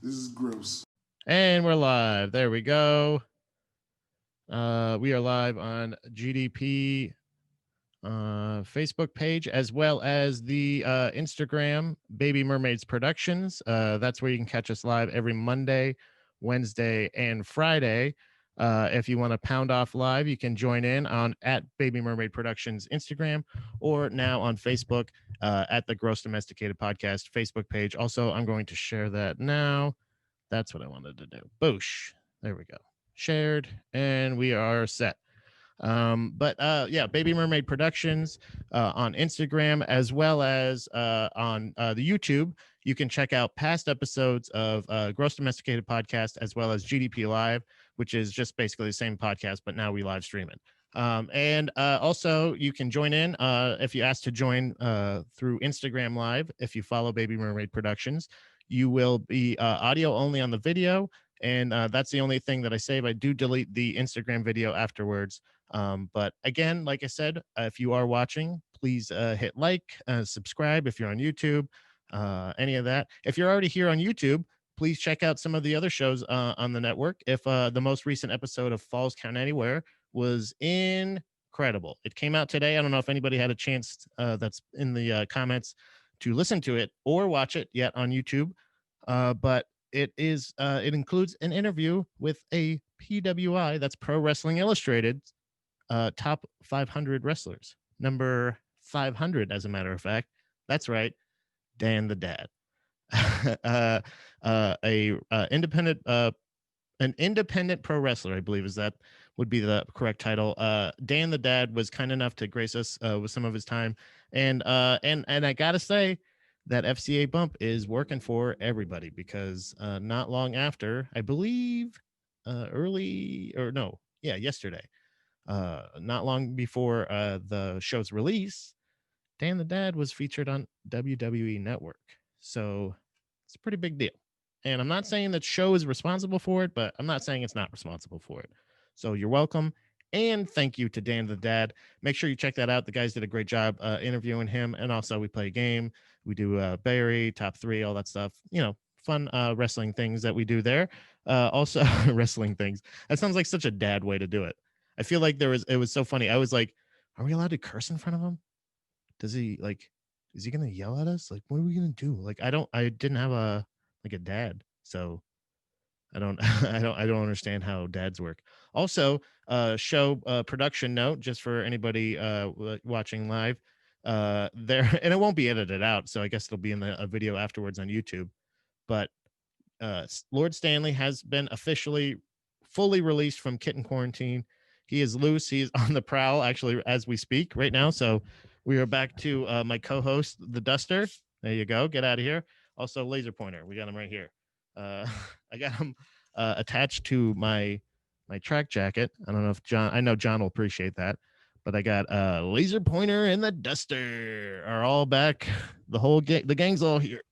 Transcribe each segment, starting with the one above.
This is gross. And we're live. There we go. We are live on GDP Facebook page, as well as the Instagram, Baby Mermaids Productions. That's where you can catch us live every Monday, Wednesday, and Friday. If you want to pound off live, you can join in on at Baby Mermaid Productions Instagram, or now on Facebook at the Gross Domesticated Podcast Facebook page. Also, I'm going to share that now. That's what I wanted to do. Boosh. There we go. Shared, and we are set. Yeah, Baby Mermaid Productions on Instagram, as well as on the YouTube. You can check out past episodes of Gross Domesticated Podcast, as well as GDP Live, which is just basically the same podcast, but now we live stream it. And also, you can join in if you ask to join through Instagram Live. If you follow Baby Mermaid Productions, you will be audio only on the video. And that's the only thing that I save. I do delete the Instagram video afterwards. But again, like I said, if you are watching, please hit like, subscribe if you're on YouTube, any of that. If you're already here on YouTube, please check out some of the other shows on the network. If the most recent episode of Falls Count Anywhere was incredible. It came out today. I don't know if anybody had a chance that's in the comments to listen to it or watch it yet on YouTube. But it includes an interview with a PWI, that's Pro Wrestling Illustrated, top 500 wrestlers, number 500, as a matter of fact. That's right, Dan the Dad. An independent pro wrestler, I believe, would be the correct title. Dan the Dad was kind enough to grace us with some of his time, and I gotta say that FCA bump is working for everybody, because not long after, I believe, yesterday, not long before the show's release, Dan the Dad was featured on WWE Network. So it's a pretty big deal. And I'm not saying that show is responsible for it, but I'm not saying it's not responsible for it. So you're welcome. And thank you to Dan the Dad. Make sure you check that out. The guys did a great job interviewing him. And also, we play a game. We do Barry, top 3, all that stuff. Fun wrestling things that we do there. Also, wrestling things. That sounds like such a dad way to do it. I feel like it was so funny. I was like, are we allowed to curse in front of him? Is he going to yell at us? Like, what are we going to do? Like, I didn't have a dad. So I don't understand how dads work. Also, show production note, just for anybody watching live there, and it won't be edited out, so I guess it'll be in a video afterwards on YouTube. But Lord Stanley has been officially fully released from kitten quarantine. He is loose. He's on the prowl, actually, as we speak right now. So we are back to my co-host, the Duster. There you go. Get out of here. Also, Laser Pointer. We got him right here. I got him attached to my track jacket. I don't know if I know John will appreciate that, but I got Laser Pointer and the Duster are all back. The gang's all here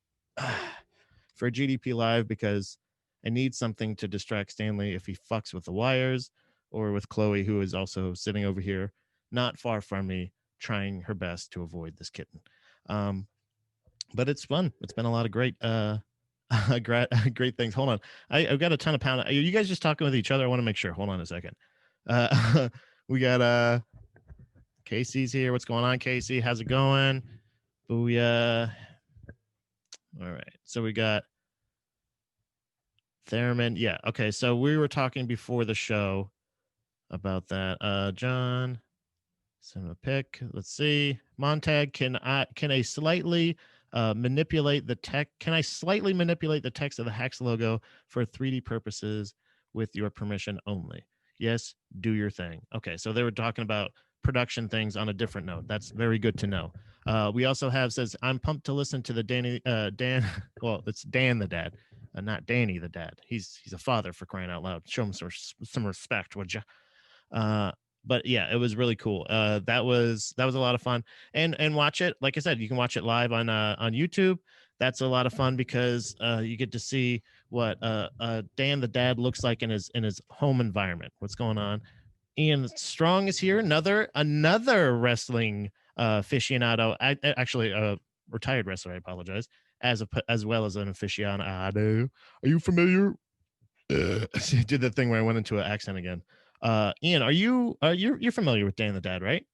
for GDP Live, because I need something to distract Stanley if he fucks with the wires, or with Chloe, who is also sitting over here not far from me, trying her best to avoid this kitten. But it's fun. It's been a lot of great great things. Hold on. I've got a ton of pound. Are you guys just talking with each other? I want to make sure. Hold on a second. We got Casey's here. What's going on, Casey? How's it going? Booyah. All right. So we got Theremin. Yeah. Okay. So we were talking before the show about that. John, send him a pic. Let's see. Montag, can I slightly manipulate the tech? Can I slightly manipulate the text of the Hacks logo for 3D purposes with your permission only? Yes, do your thing. Okay, so they were talking about production things on a different note. That's very good to know. We also says, I'm pumped to listen to the Dan. Well, it's Dan the Dad, not Danny the Dad. He's a father, for crying out loud. Show him some respect, would you? But yeah, it was really cool. That was a lot of fun, and watch it. Like I said, you can watch it live on YouTube. That's a lot of fun, because you get to see what Dan the Dad looks like in his home environment. What's going on? Ian Strong is here. Another wrestling aficionado. Actually, a retired wrestler. I apologize. as well as an aficionado. Are you familiar? Did the thing where I went into an accent again. Ian, you're familiar with Dan the Dad, right?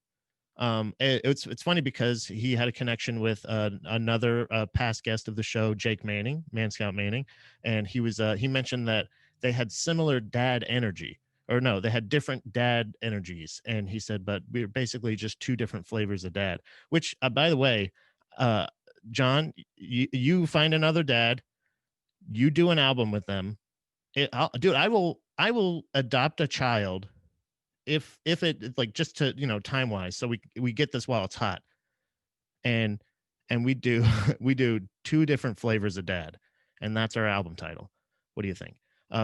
It's funny because he had a connection with another past guest of the show, Jake Manning, Man Scout Manning, and he mentioned that they had similar dad energy, or no, they had different dad energies, and he said, but we're basically just two different flavors of dad. Which, by the way, uh, John, you find another dad, you do an album with them. Dude, I will adopt a child if it like just to time wise, so we get this while it's hot, and we do we do two different flavors of dad, and that's our album title. What do you think?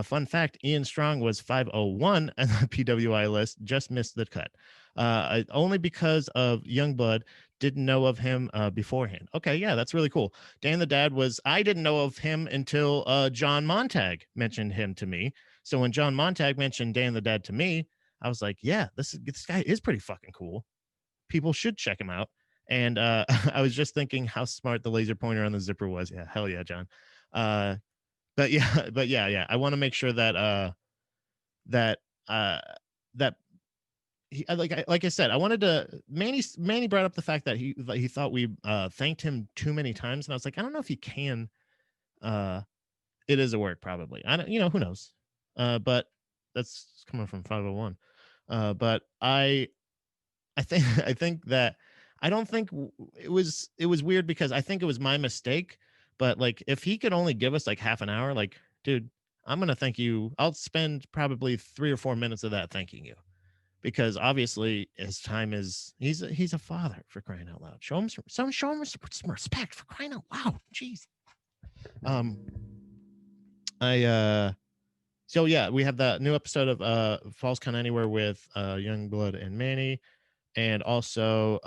Fun fact: Ian Strong was 501 on the PWI list, just missed the cut. Only because of Youngblood didn't know of him beforehand. Okay, yeah, that's really cool. Dan the Dad I didn't know of him until John Montag mentioned him to me. So when John Montag mentioned Dan the Dad to me, I was like, yeah, this guy is pretty fucking cool. People should check him out. And I was just thinking how smart the laser pointer on the zipper was. Yeah, hell yeah, John. Uh, but yeah, yeah. I want to make sure that that uh, that like I said, I wanted to. Manny brought up the fact that he thought we thanked him too many times, and I was like, I don't know if he can. Uh, it is a work probably. I don't, who knows. But that's coming from 501. But I think I think that I don't think it was weird because I think it was my mistake. But like, if he could only give us like half an hour, like, dude, I'm gonna thank you. I'll spend probably 3 or 4 minutes of that thanking you, because obviously his time is he's a father, for crying out loud. Show him some respect, for crying out loud. Jeez. Um, I So yeah, we have the new episode of Falls Count Anywhere with Youngblood and Manny, and also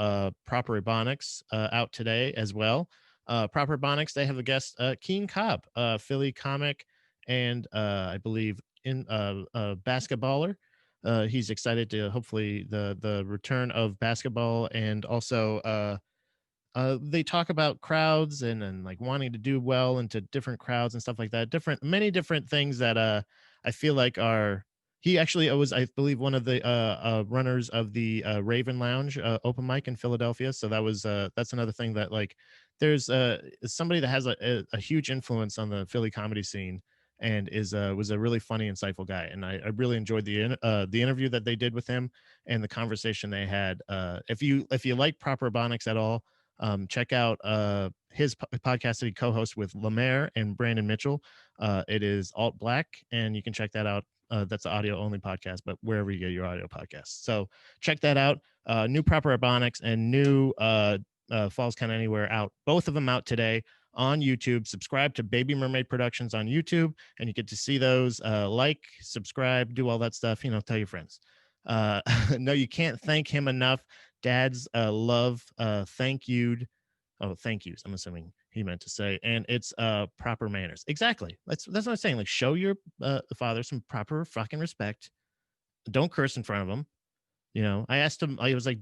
Proper Ebonics out today as well. Proper Ebonics, they have a guest, Keen Cobb, Philly comic, and I believe in basketballer. He's excited to hopefully the return of basketball, and also they talk about crowds and like wanting to do well into different crowds and stuff like that. Many different things that I feel like are. He actually was, I believe, one of the runners of the Raven Lounge open mic in Philadelphia. So that's another thing that, like, there's somebody that has a huge influence on the Philly comedy scene, and was a really funny, insightful guy. And I really enjoyed the interview that they did with him and the conversation they had. If you like Proper Bonics at all, check out his podcast that he co-hosts with Lemaire and Brandon Mitchell. It is Alt Black, and you can check that out. That's an audio only podcast, but wherever you get your audio podcasts. So check that out. New Proper Ebonics and new Falls Count Anywhere out. Both of them out today on YouTube. Subscribe to Baby Mermaid Productions on YouTube, and you get to see those. Like, subscribe, do all that stuff. Tell your friends. No, you can't thank him enough. Dads love thank you'd. Oh, thank yous. I'm assuming he meant to say, and it's proper manners. Exactly. That's what I'm saying. Like, show your father some proper fucking respect. Don't curse in front of him. I asked him. I was like,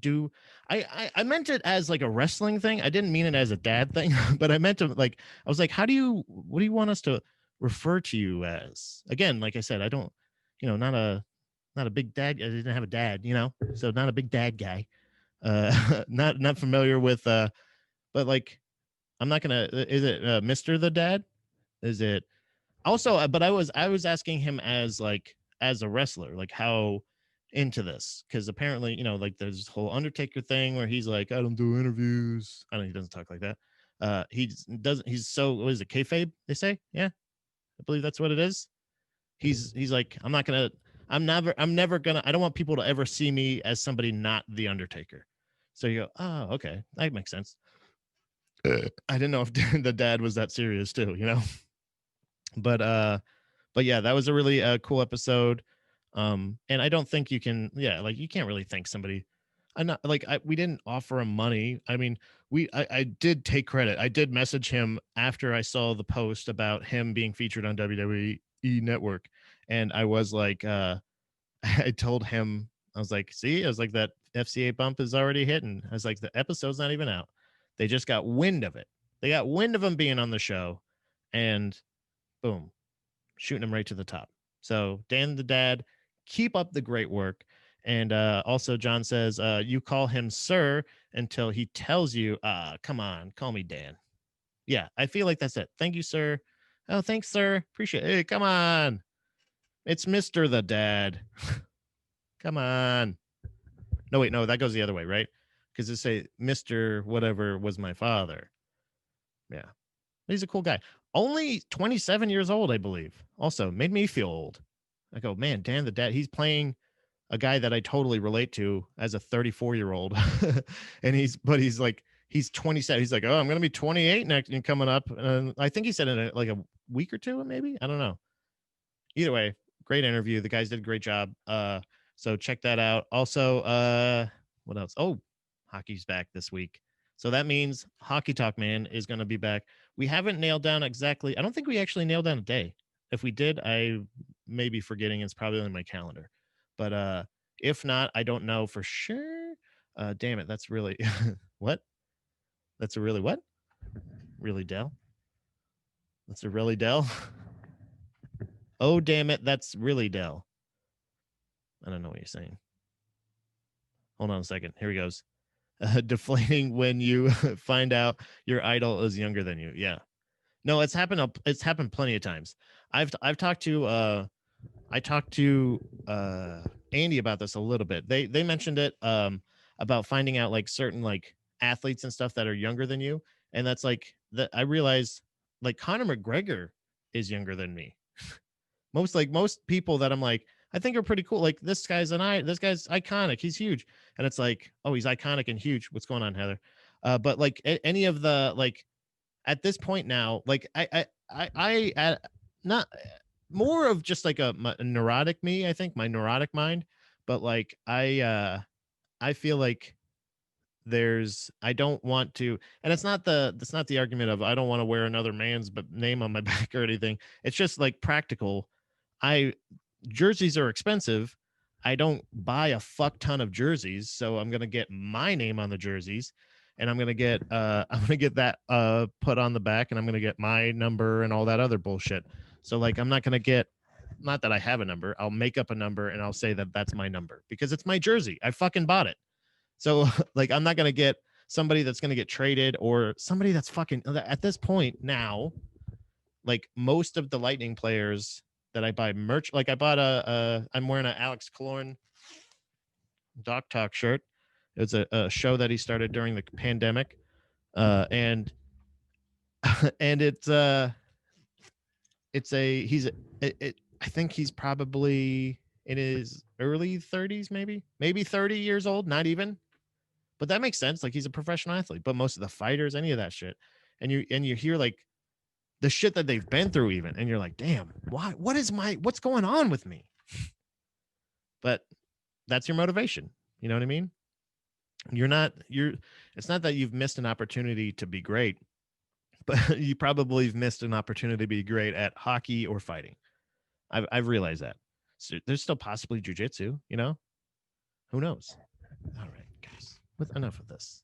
I meant it as like a wrestling thing. I didn't mean it as a dad thing, but I meant to, like, I was like, what do you want us to refer to you as? Again, like I said, I don't, not a big dad. I didn't have a dad, so not a big dad guy. Not familiar with but like, I'm not gonna. Is it Mr. the Dad? Is it also? But I was asking him as a wrestler, like, how into this, because apparently, like, there's this whole Undertaker thing where he's like, I don't do interviews. I don't. He doesn't talk like that. He doesn't. He's so, what is it, kayfabe? They say, yeah, I believe that's what it is. He's like, I'm not gonna. I'm never gonna. I don't want people to ever see me as somebody not the Undertaker. So you go, oh, okay, that makes sense. I didn't know if the dad was that serious too. But yeah, that was a really cool episode. And I don't think you can, yeah, like, you can't really thank somebody. I'm not like, we didn't offer him money. I mean, I did take credit. I did message him after I saw the post about him being featured on WWE Network, and I was like, I told him, I was like, see, I was like, that FCA bump is already hitting. I was like, the episode's not even out. They just got wind of it. They got wind of him being on the show, and boom, shooting him right to the top. So Dan the Dad, keep up the great work. And also, John says, you call him sir until he tells you, come on, call me Dan. Yeah, I feel like that's it. Thank you, sir. Oh, thanks, sir. Appreciate it. Hey, come on. It's Mr. the Dad. Come on. No, wait, no, that goes the other way, right? Because it say Mr. whatever was my father. Yeah. He's a cool guy. Only 27 years old, I believe. Also, made me feel old. I go, man, Dan the Dad, he's playing a guy that I totally relate to as a 34-year-old. And he's like, he's 27. He's like, oh, I'm going to be 28 next and coming up. And I think he said in like a week or two, maybe. I don't know. Either way, great interview. The guys did a great job. So check that out. Also, what else? Oh, hockey's back this week. So that means Hockey Talk Man is going to be back. We haven't nailed down exactly. I don't think we actually nailed down a day. If we did, I may be forgetting. It's probably on my calendar. But if not, I don't know for sure. Damn it, that's really what? That's a really what? Really Dell? That's a really Dell? Oh, damn it, that's really Dell. I don't know what you're saying. Hold on a second. Here he goes. Deflating when you find out your idol is younger than you. Yeah. No, it's happened. It's happened plenty of times. I've talked to I talked to Andy about this a little bit. They mentioned it about finding out like certain like athletes and stuff that are younger than you, and that's like that. I realized like Conor McGregor is younger than me. Most people that I'm like I think are pretty cool. Like this guy's iconic. He's huge, and it's like oh he's iconic and huge. What's going on, Heather? But like any of the like at this point now, like not more of just like a neurotic me. I think my neurotic mind, but like I feel like I don't want to, and it's not the argument of I don't want to wear another man's but name on my back or anything. It's just like practical. I Jerseys are expensive. I don't buy a fuck ton of jerseys, so I'm gonna get my name on the jerseys, and I'm gonna get that put on the back, and I'm gonna get my number and all that other bullshit. So like I'm not gonna get not that I have a number. I'll make up a number and I'll say that that's my number because it's my jersey. I fucking bought it. So like I'm not gonna get somebody that's gonna get traded or somebody that's fucking at this point now. Like most of the Lightning players that I buy merch, like I bought I'm wearing an Alex Killorn Doc Talk shirt. It's a show that he started during the pandemic, and and it's a he's I think he's probably in his early 30s, maybe 30 years old, not even. But that makes sense. Like he's a professional athlete, but most of the fighters, any of that shit, and you hear like the shit that they've been through, even, and you're like, damn, why? What's going on with me? But that's your motivation. You know what I mean? It's not that you've missed an opportunity to be great, but you probably have missed an opportunity to be great at hockey or fighting. I've realized that. So there's still possibly jujitsu, you know? Who knows? All right, guys. With enough of this.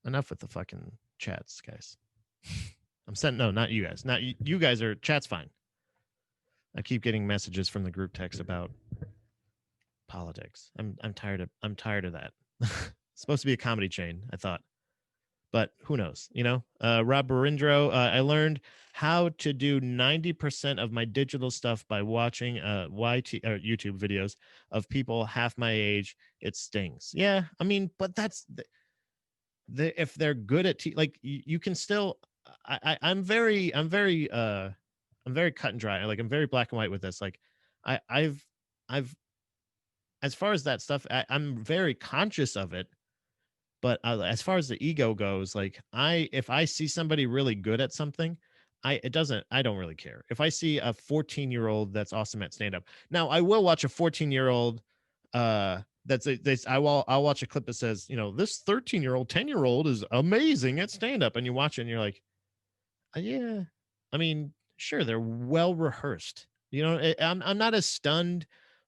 Enough with the fucking chats, guys. I'm sending no, not you guys. Not you guys are chat's fine. I keep getting messages from the group text about politics. I'm tired of that. It's supposed to be a comedy chain, I thought. But who knows, you know? Rob Barindro, I learned how to do 90% of my digital stuff by watching YouTube videos of people half my age. It stings. Yeah, I mean, but that's if they're good at like you can still I'm very cut and dry. Like I'm very black and white with this. Like I've as far as that stuff, I'm very conscious of it. But as far as the ego goes, like if I see somebody really good at something, I don't really care. If I see a 14-year-old that's awesome at stand up. Now I will watch a 14-year-old I'll watch a clip that says, you know, this 13-year-old, 10-year-old is amazing at stand up, and you watch it and you're like, yeah. I mean, sure, they're well rehearsed. You know, I'm not as stunned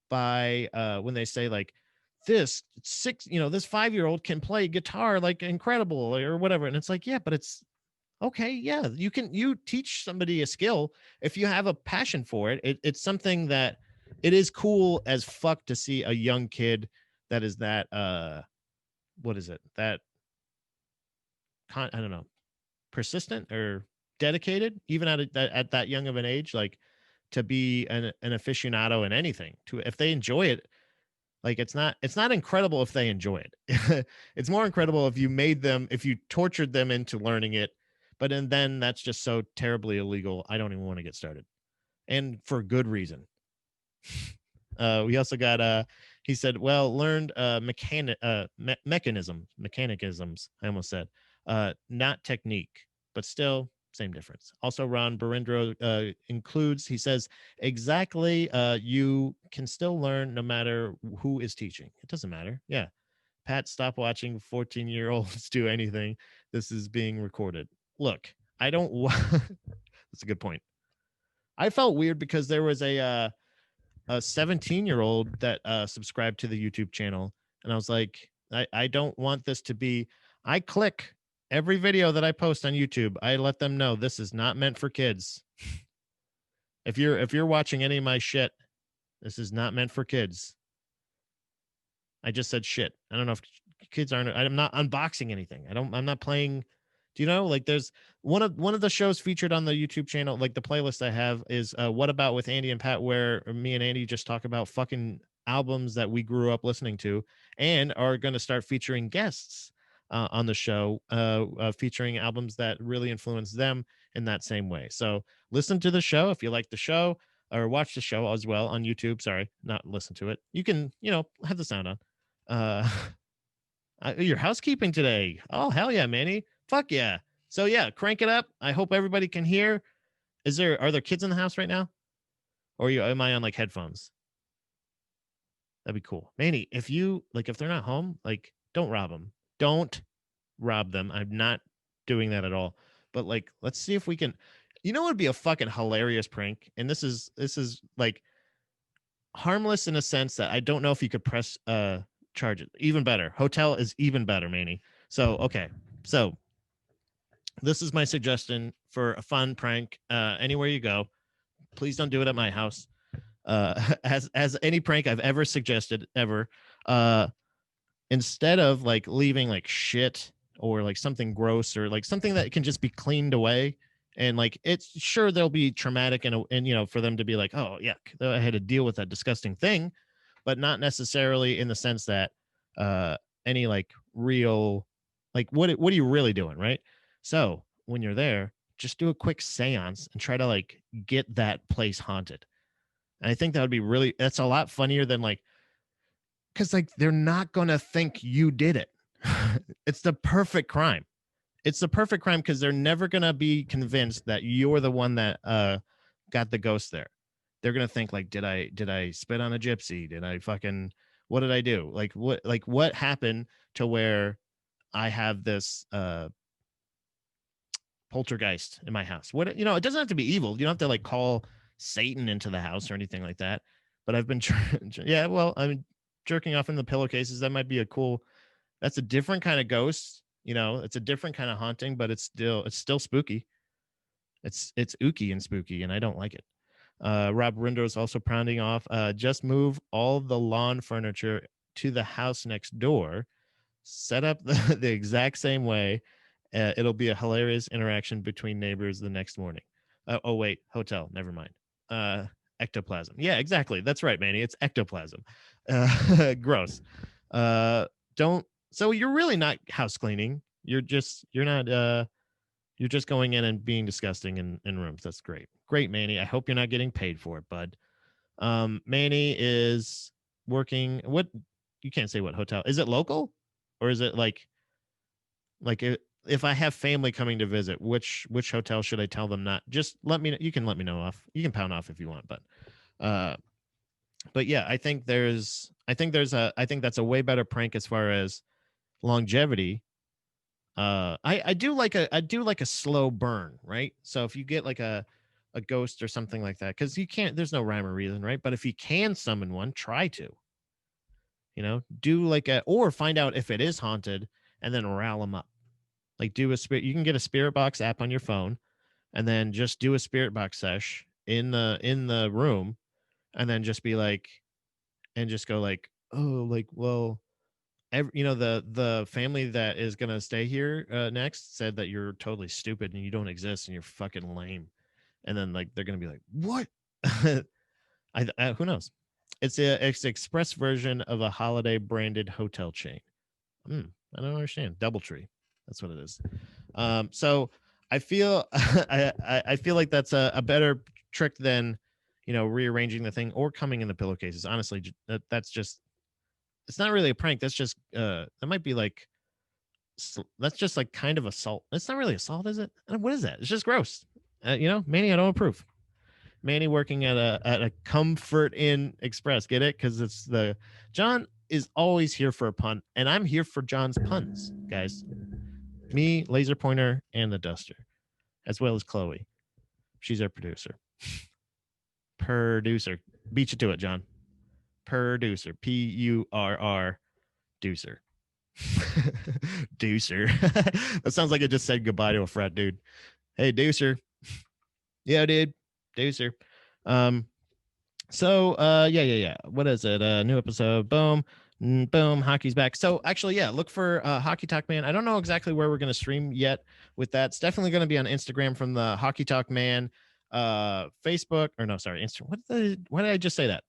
by when they say like this this 5-year-old can play guitar like incredible or whatever. And it's like, yeah, but it's okay. Yeah, you teach somebody a skill if you have a passion for it. It's something that it is cool as fuck to see a young kid that is that what is it? That I don't know, persistent or dedicated, even at that young of an age, like to be an aficionado in anything. To if they enjoy it, like it's not incredible if they enjoy it. It's more incredible if if you tortured them into learning it. But and then that's just so terribly illegal. I don't even want to get started, and for good reason. We also got he said, well, learned mechanicisms. I almost said not technique, but still same difference. Also, Ron Barindro includes, he says, exactly, you can still learn no matter who is teaching. It doesn't matter. Yeah. Pat, stop watching 14-year-olds do anything. This is being recorded. Look, I don't that's a good point. I felt weird because there was a 17-year-old that subscribed to the YouTube channel. And I was like, I don't want this to be, I click every video that I post on YouTube. I let them know this is not meant for kids. If you're watching any of my shit, this is not meant for kids. I just said shit. I don't know if kids aren't, I'm not unboxing anything. I'm not playing. Do you know, like there's one of the shows featured on the YouTube channel, like the playlist I have is What About with Andy and Pat, where me and Andy just talk about fucking albums that we grew up listening to and are going to start featuring guests on the show, featuring albums that really influence them in that same way. So listen to the show if you like the show, or watch the show as well on YouTube. Sorry, not listen to it. You can, have the sound on. Uh, your housekeeping today. Oh, hell yeah, Manny. Fuck yeah. So yeah, crank it up. I hope everybody can hear. Are there kids in the house right now? Or am I on like headphones? That'd be cool. Manny, if they're not home, like don't rob them. Don't rob them. I'm not doing that at all. But like, let's see if we can, it would be a fucking hilarious prank. And this is like harmless in a sense that I don't know if you could press charge it. Even better. Hotel is even better, Manny. So okay. So this is my suggestion for a fun prank. Anywhere you go, please don't do it at my house. As any prank I've ever suggested ever. Instead of like leaving like shit or like something gross or like something that can just be cleaned away, and like it's sure they'll be traumatic and for them to be like, oh yeah, I had to deal with that disgusting thing, but not necessarily in the sense that any like real, like what are you really doing, right? So when you're there, just do a quick seance and try to like get that place haunted. And I think that would be that's a lot funnier than like, because like they're not gonna think you did it. It's the perfect crime. It's the perfect crime because they're never gonna be convinced that you're the one that got the ghost there. They're gonna think like, did I spit on a gypsy? Did I fucking, what did I do? What happened to where I have this poltergeist in my house? What, it doesn't have to be evil. You don't have to like call Satan into the house or anything like that. But I've been yeah, well, I mean, jerking off in the pillowcases, that might be that's a different kind of ghost. It's a different kind of haunting, but it's still spooky. It's ooky and spooky, and I don't like it. Rob Rindo is also pounding off. Just move all the lawn furniture to the house next door. Set up the exact same way. It'll be a hilarious interaction between neighbors the next morning. Oh wait, hotel. Never mind. Ectoplasm. Yeah, exactly. That's right, Manny. It's ectoplasm. Gross. Don't. So you're really not house cleaning. You're just going in and being disgusting in rooms. That's great. Great, Manny. I hope you're not getting paid for it, bud. Manny is working. What, you can't say what hotel. Is it local? Or is it like if I have family coming to visit, which hotel should I tell them not? Just let me know. You can let me know off. You can pound off if you want, uh but yeah, I think that's a way better prank as far as longevity. I do like a slow burn, right? So if you get like a ghost or something like that, because you can't, there's no rhyme or reason, right? But if you can summon one, try to. Do like or find out if it is haunted and then rile them up. Like do a spirit. You can get a spirit box app on your phone and then just do a spirit box sesh in the room and then just be like, and just go like, oh, like, well, the family that is gonna stay here next said that you're totally stupid and you don't exist and you're fucking lame, and then like they're gonna be like, what? Who knows? It's express version of a holiday branded hotel chain. I don't understand. DoubleTree, that's what it is. So I feel I feel like that's a better trick than rearranging the thing or coming in the pillowcases. Honestly, that's just, it's not really a prank. That's just that might be like, that's just like kind of assault. It's not really assault, is it? What is that? It's just gross. Manny, I don't approve. Manny working at a Comfort Inn Express. Get it? Because it's the John is always here for a pun, and I'm here for John's puns, guys. Me, Laser Pointer, and the Duster, as well as Chloe. She's our producer. Producer. Beat you to it, John. Producer. Purr. Deucer. Deucer. That sounds like it just said goodbye to a frat dude. Hey, Deucer. Yeah, dude. Deucer. Yeah. What is it? New episode. Boom. Boom. Hockey's back. So actually, yeah, look for Hockey Talk Man. I don't know exactly where we're going to stream yet with that. It's definitely going to be on Instagram from the Hockey Talk Man, Facebook, or no, sorry, Instagram. Why did I just say that?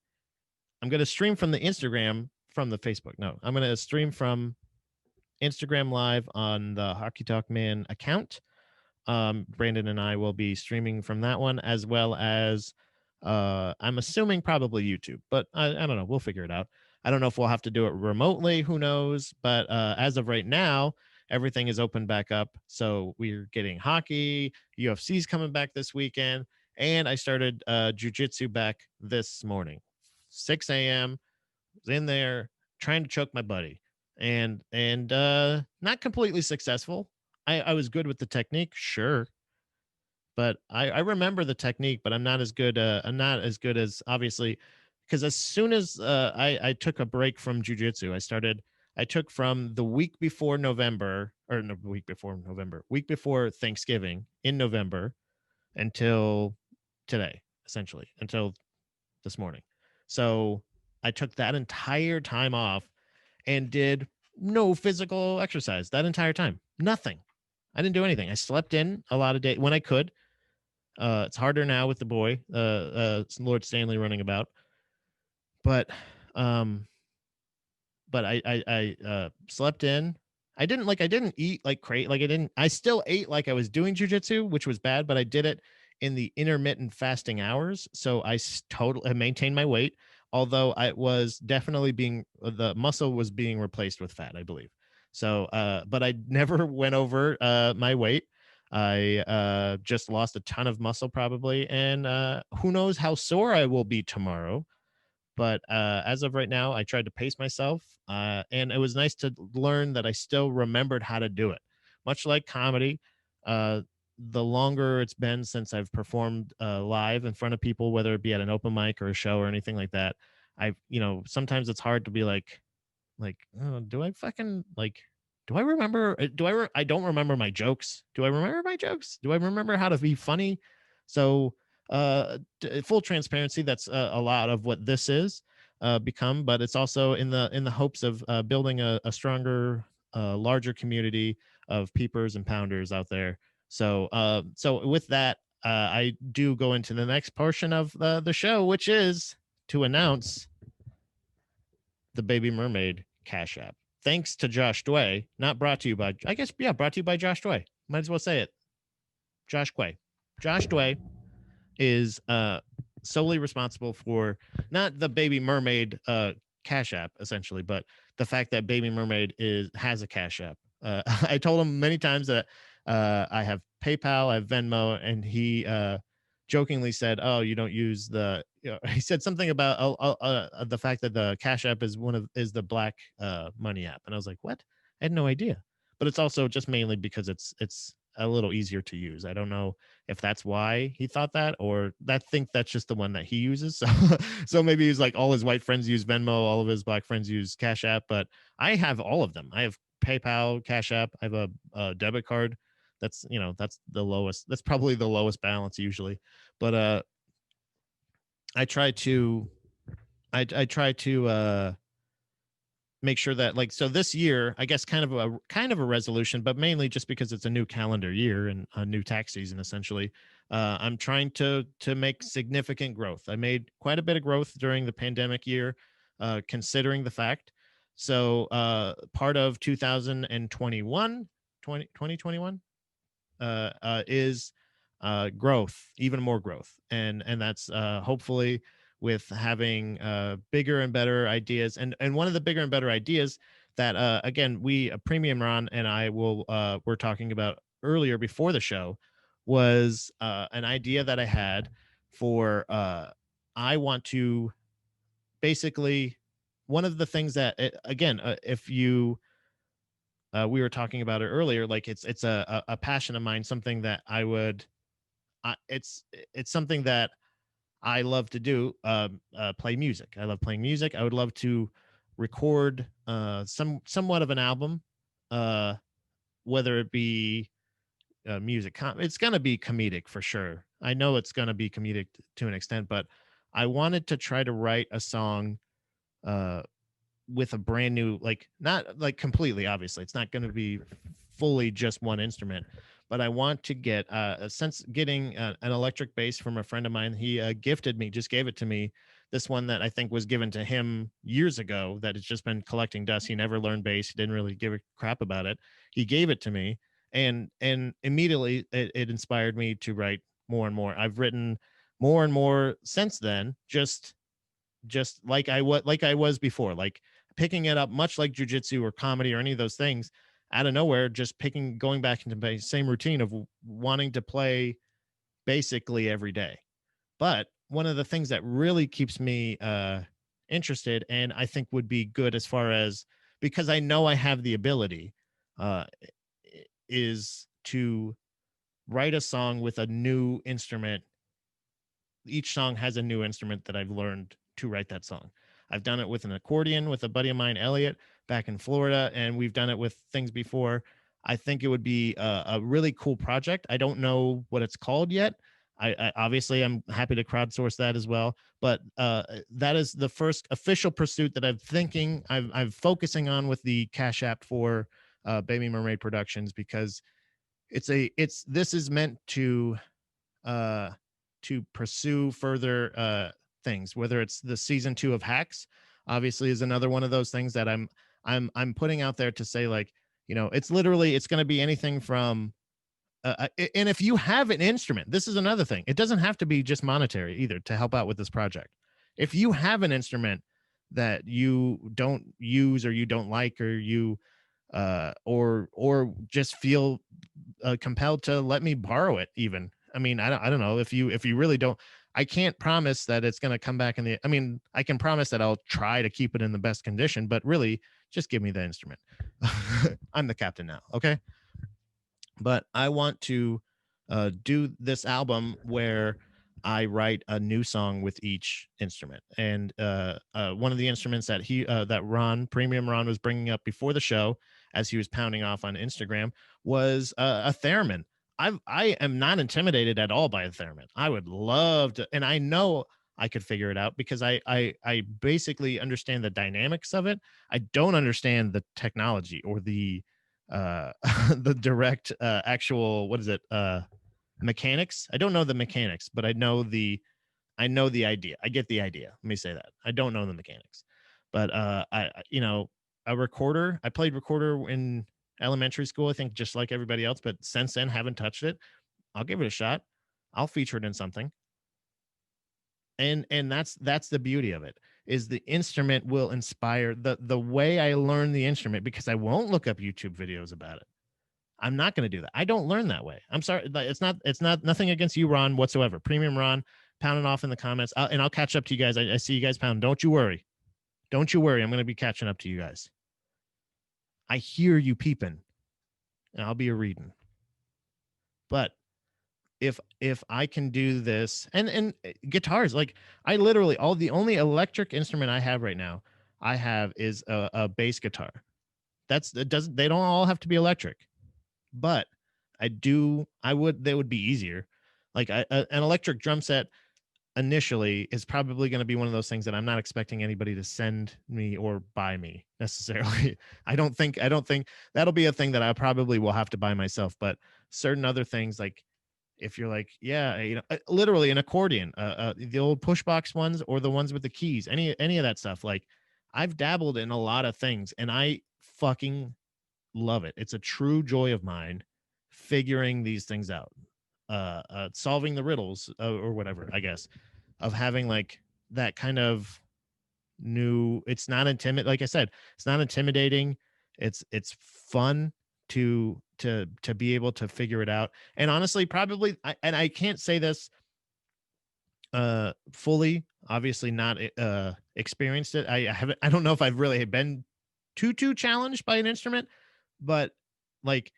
I'm going to stream from the Instagram from the Facebook. No, I'm going to stream from Instagram Live on the Hockey Talk Man account. Brandon and I will be streaming from that one, as well as I'm assuming probably YouTube, but I don't know. We'll figure it out. I don't know if we'll have to do it remotely. Who knows? But as of right now, everything is open back up. So we're getting hockey. UFC's coming back this weekend. And I started jujitsu back this morning, 6 a.m. Was in there trying to choke my buddy, and not completely successful. I was good with the technique, sure, but I remember the technique, but I'm not as good. I'm not as good as, obviously, because as soon as I took a break from jujitsu, I took from the week before November, or no, week before Thanksgiving in November until today, essentially, until this morning. So I took that entire time off and did no physical exercise that entire time. Nothing. I didn't do anything. I slept in a lot of days when I could. It's harder now with the boy, Lord Stanley, running about. But um, I slept in. I didn't eat like crazy. I still ate like I was doing jujitsu, which was bad, but I did it in the intermittent fasting hours. So I totally maintained my weight, although I was definitely the muscle was being replaced with fat, I believe. So, but I never went over my weight. I just lost a ton of muscle probably. And who knows how sore I will be tomorrow. But as of right now, I tried to pace myself, and it was nice to learn that I still remembered how to do it. Much like comedy, the longer it's been since I've performed live in front of people, whether it be at an open mic or a show or anything like that, sometimes it's hard to be like, oh, do I fucking like? Do I remember? I don't remember my jokes. Do I remember my jokes? Do I remember how to be funny? So full transparency, that's a lot of what this is become, but it's also in the hopes of building a stronger, larger community of peepers and pounders out there. So with that, I do go into the next portion of the show, which is to announce the Baby Mermaid Cash App. Thanks to Josh Dway, not brought to you by, I guess, yeah, brought to you by Josh Dway. Might as well say it. Josh Dway. Josh Dway is solely responsible for not the Baby Mermaid Cash App, essentially, but the fact that Baby Mermaid has a Cash App. I told him many times that I have PayPal, I have Venmo, and he jokingly said, "Oh, you don't use the." He said something about the fact that the Cash App is the Black money app, and I was like, "What?" I had no idea. But it's also just mainly because it's a little easier to use. I don't know if that's why he thought that, or I think that's just the one that he uses. So, so maybe he's like all his white friends use Venmo, all of his black friends use Cash App, but I have all of them. I have PayPal, Cash App. I have a debit card. That's, you know, that's the lowest. That's probably the lowest balance usually. But I try to, I try to make sure that, like, so this year, I guess kind of a resolution, but mainly just because it's a new calendar year and a new tax season essentially. I'm trying to make significant growth. I made quite a bit of growth during the pandemic year, considering the fact. So part of 2021, 2021 is growth, even more growth, and that's hopefully with having bigger and better ideas. And one of the bigger and better ideas that again we Premium Ron and I will were talking about earlier before the show was an idea that I had for I want to basically, one of the things that again if you we were talking about it earlier, like it's a passion of mine, something that I would it's something that I love to do. Play music. I love playing music. I would love to record somewhat of an album, uh, whether it be music. It's gonna be comedic for sure. I know it's gonna be comedic to an extent, but I wanted to try to write a song uh, with a brand new, like, not like completely, obviously it's not going to be fully just one instrument, but I want to get a sense, getting an electric bass from a friend of mine. He gifted me, just gave it to me, this one that I think was given to him years ago that has just been collecting dust. He never learned bass, he didn't really give a crap about it. He gave it to me, and immediately it inspired me to write more and more. I've written more and more since then, just like I was before, like picking it up, much like jujitsu or comedy or any of those things, out of nowhere, just picking, going back into the same routine of wanting to play basically every day. But one of the things that really keeps me interested, and I think would be good as far as, because I know I have the ability, uh, is to write a song with a new instrument. Each song has a new instrument that I've learned to write that song. I've done it with an accordion with a buddy of mine, Elliot, back in Florida, and we've done it with things before. I think it would be a really cool project. I don't know what it's called yet. I obviously I'm happy to crowdsource that as well, but that is the first official pursuit that I'm focusing on with the Cash App for Baby Mermaid Productions, because it's this is meant uh to pursue further things, whether it's the season 2 of Hacks, obviously is another one of those things that I'm putting out there to say, like, you know, it's literally, it's going to be anything from and if you have an instrument, this is another thing, it doesn't have to be just monetary either to help out with this project. If you have an instrument that you don't use or you don't like, or you or just feel compelled to let me borrow it even. I mean, I don't know if you really don't, I can't promise that it's going to come back in the, I mean, I can promise that I'll try to keep it in the best condition, but really just give me the instrument. I'm the captain now. Okay. But I want to do this album where I write a new song with each instrument. And one of the instruments that that Ron, Premium Ron, was bringing up before the show, as he was pounding off on Instagram, was a theremin. I am not intimidated at all by a theremin. I would love to, and I know I could figure it out because I basically understand the dynamics of it. I don't understand the technology or the the direct actual, what is it, mechanics. I don't know the mechanics, but I know the idea. I get the idea. Let me say that. I don't know the mechanics, but you know, a recorder, I played recorder in elementary school, I think, just like everybody else, but since then haven't touched it. I'll give it a shot. I'll feature it in something. And that's the beauty of it, is the instrument will inspire the way I learn the instrument, because I won't look up YouTube videos about it. I'm not going to do that. I don't learn that way. I'm sorry. It's not nothing against you, Ron, whatsoever. Premium Ron, pounding off in the comments. And I'll catch up to you guys. I see you guys pound. Don't you worry. Don't you worry. I'm going to be catching up to you guys. I hear you peeping, and I'll be a reading. But if I can do this, and guitars, like I literally the only electric instrument I have right now I have is a bass guitar. They don't all have to be electric, but they would be easier. Like an electric drum set initially is probably going to be one of those things that I'm not expecting anybody to send me or buy me necessarily. I don't think that'll be a thing that I probably will have to buy myself, but certain other things, like if you're like, yeah, literally an accordion, the old push box ones or the ones with the keys, any of that stuff. Like I've dabbled in a lot of things and I fucking love it. It's a true joy of mine figuring these things out, solving the riddles or whatever, I guess, of having like that kind of new. It's not like I said, it's not intimidating. It's fun to be able to figure it out. And honestly, probably, and I can't say this fully, obviously not experienced it. I don't know if I've really been too challenged by an instrument, but like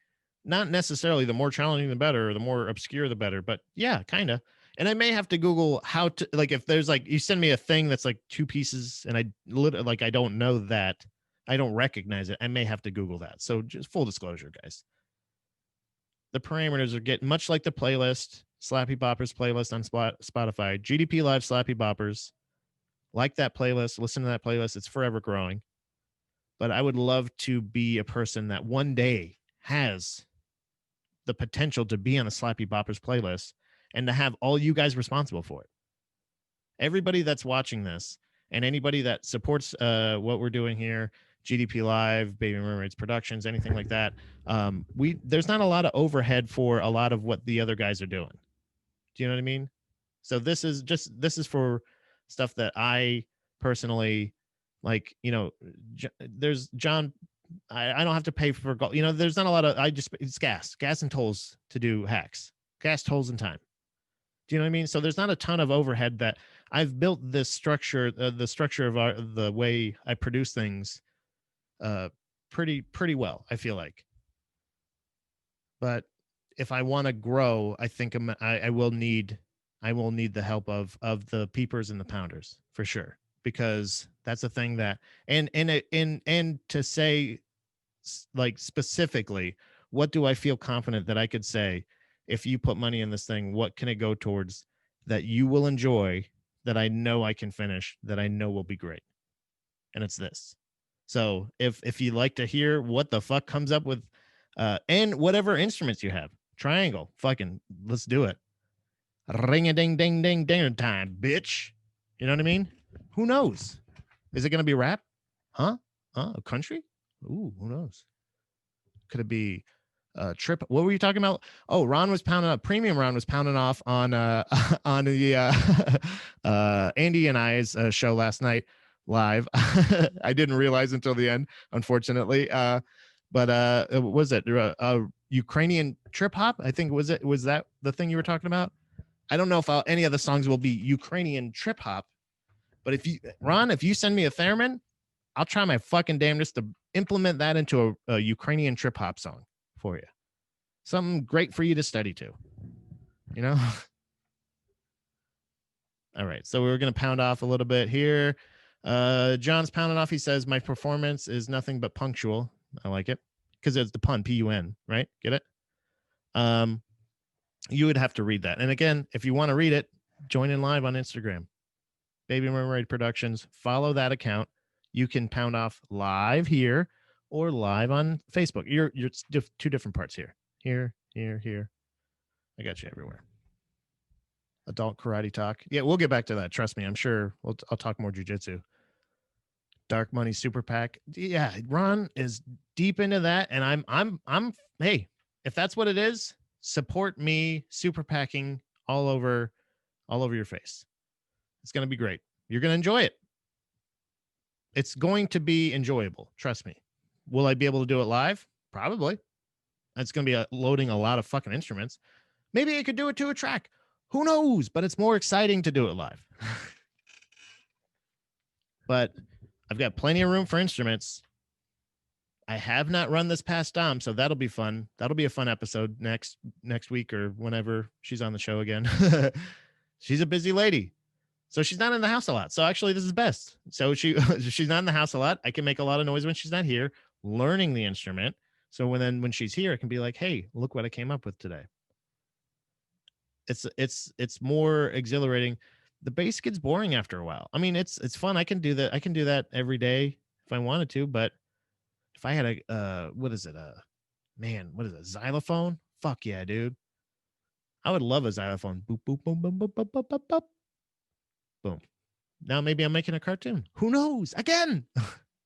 not necessarily the more challenging the better, or the more obscure the better, but yeah, kind of. And I may have to Google how to, like, if there's like, you send me a thing that's like two pieces and I literally, like, I don't know that, I don't recognize it, I may have to Google that. So just full disclosure, guys, the parameters are getting much like the playlist, Slappy Boppers playlist on Spotify, GDP Live Slappy Boppers. Like that playlist, listen to that playlist. It's forever growing. But I would love to be a person that one day has the potential to be on a Slappy Boppers playlist and to have all you guys responsible for it. Everybody that's watching this and anybody that supports what we're doing here, GDP Live, Baby Mermaids Productions, anything like that, there's not a lot of overhead for a lot of what the other guys are doing. Do you know what I mean? So this is for stuff that I personally like. There's John. I don't have to pay for gold. There's not a lot of. It's gas and tolls to do hacks, gas, tolls, and time. Do you know what I mean? So there's not a ton of overhead that I've built this structure, the structure of the way I produce things, pretty well, I feel like. But if I want to grow, I think I will need the help of the peepers and the pounders for sure, because that's a thing that, and to say, like, specifically, what do I feel confident that I could say, if you put money in this thing, what can it go towards that you will enjoy, that I know I can finish, that I know will be great? And it's this. So if you like to hear what the fuck comes up with, and whatever instruments you have, triangle, fucking let's do it. Ring a ding ding ding ding time, bitch. You know what I mean? Who knows? Is it gonna be rap? Huh? Country? Ooh, who knows? Could it be trip? What were you talking about? Oh, Ron was pounding up. Premium Ron was pounding off on on the Andy and I's show last night live. I didn't realize until the end, unfortunately. But was it Ukrainian trip hop? I think was that the thing you were talking about? I don't know if any of the songs will be Ukrainian trip hop, but if you send me a theremin, I'll try my fucking damnedest to implement that into a Ukrainian trip hop song for you. Something great for you to study to, you know? All right. So we're going to pound off a little bit here. John's pounding off. He says, my performance is nothing but punctual. I like it because it's the pun, P-U-N, right? Get it? You would have to read that. And again, if you want to read it, join in live on Instagram. Baby Mermaid Productions. Follow that account. You can pound off live here or live on Facebook. You're two different parts here. Here. I got you everywhere. Adult karate talk. Yeah, we'll get back to that. Trust me. I'm sure I'll talk more jujitsu. Dark Money Super PAC. Yeah, Ron is deep into that, and I'm hey, if that's what it is, support me super packing all over your face. It's going to be great. You're going to enjoy it. It's going to be enjoyable. Trust me. Will I be able to do it live? Probably. It's going to be loading a lot of fucking instruments. Maybe I could do it to a track. Who knows? But it's more exciting to do it live. But I've got plenty of room for instruments. I have not run this past Dom, so that'll be fun. That'll be a fun episode next week or whenever she's on the show again. She's a busy lady, so she's not in the house a lot. So actually, this is best. So she's not in the house a lot. I can make a lot of noise when she's not here, learning the instrument. So when she's here, it can be like, hey, look what I came up with today. It's more exhilarating. The bass gets boring after a while. I mean, it's fun. I can do that. I can do that every day if I wanted to, but if I had a what is it? What is it? Xylophone? Fuck yeah, dude. I would love a xylophone. Boop boop boom boom boop boop boop boop boop. Boom. Now maybe I'm making a cartoon. Who knows? Again,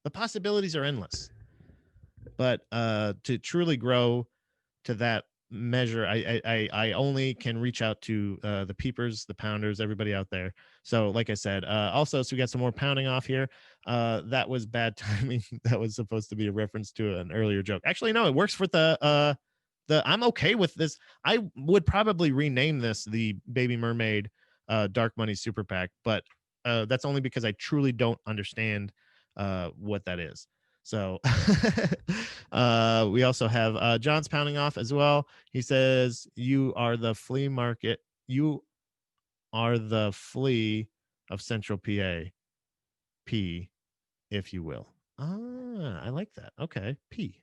the possibilities are endless. But to truly grow to that measure, I only can reach out to the peepers, the pounders, everybody out there. So like I said, also, so we got some more pounding off here. That was bad timing. That was supposed to be a reference to an earlier joke. Actually, no, it works for the I'm okay with this. I would probably rename this the Baby Mermaid Dark Money Super Pack, but that's only because I truly don't understand what that is. So we also have John's pounding off as well. He says, you are the flea market. You are the flea of Central PA. P, if you will. I like that. Okay. P.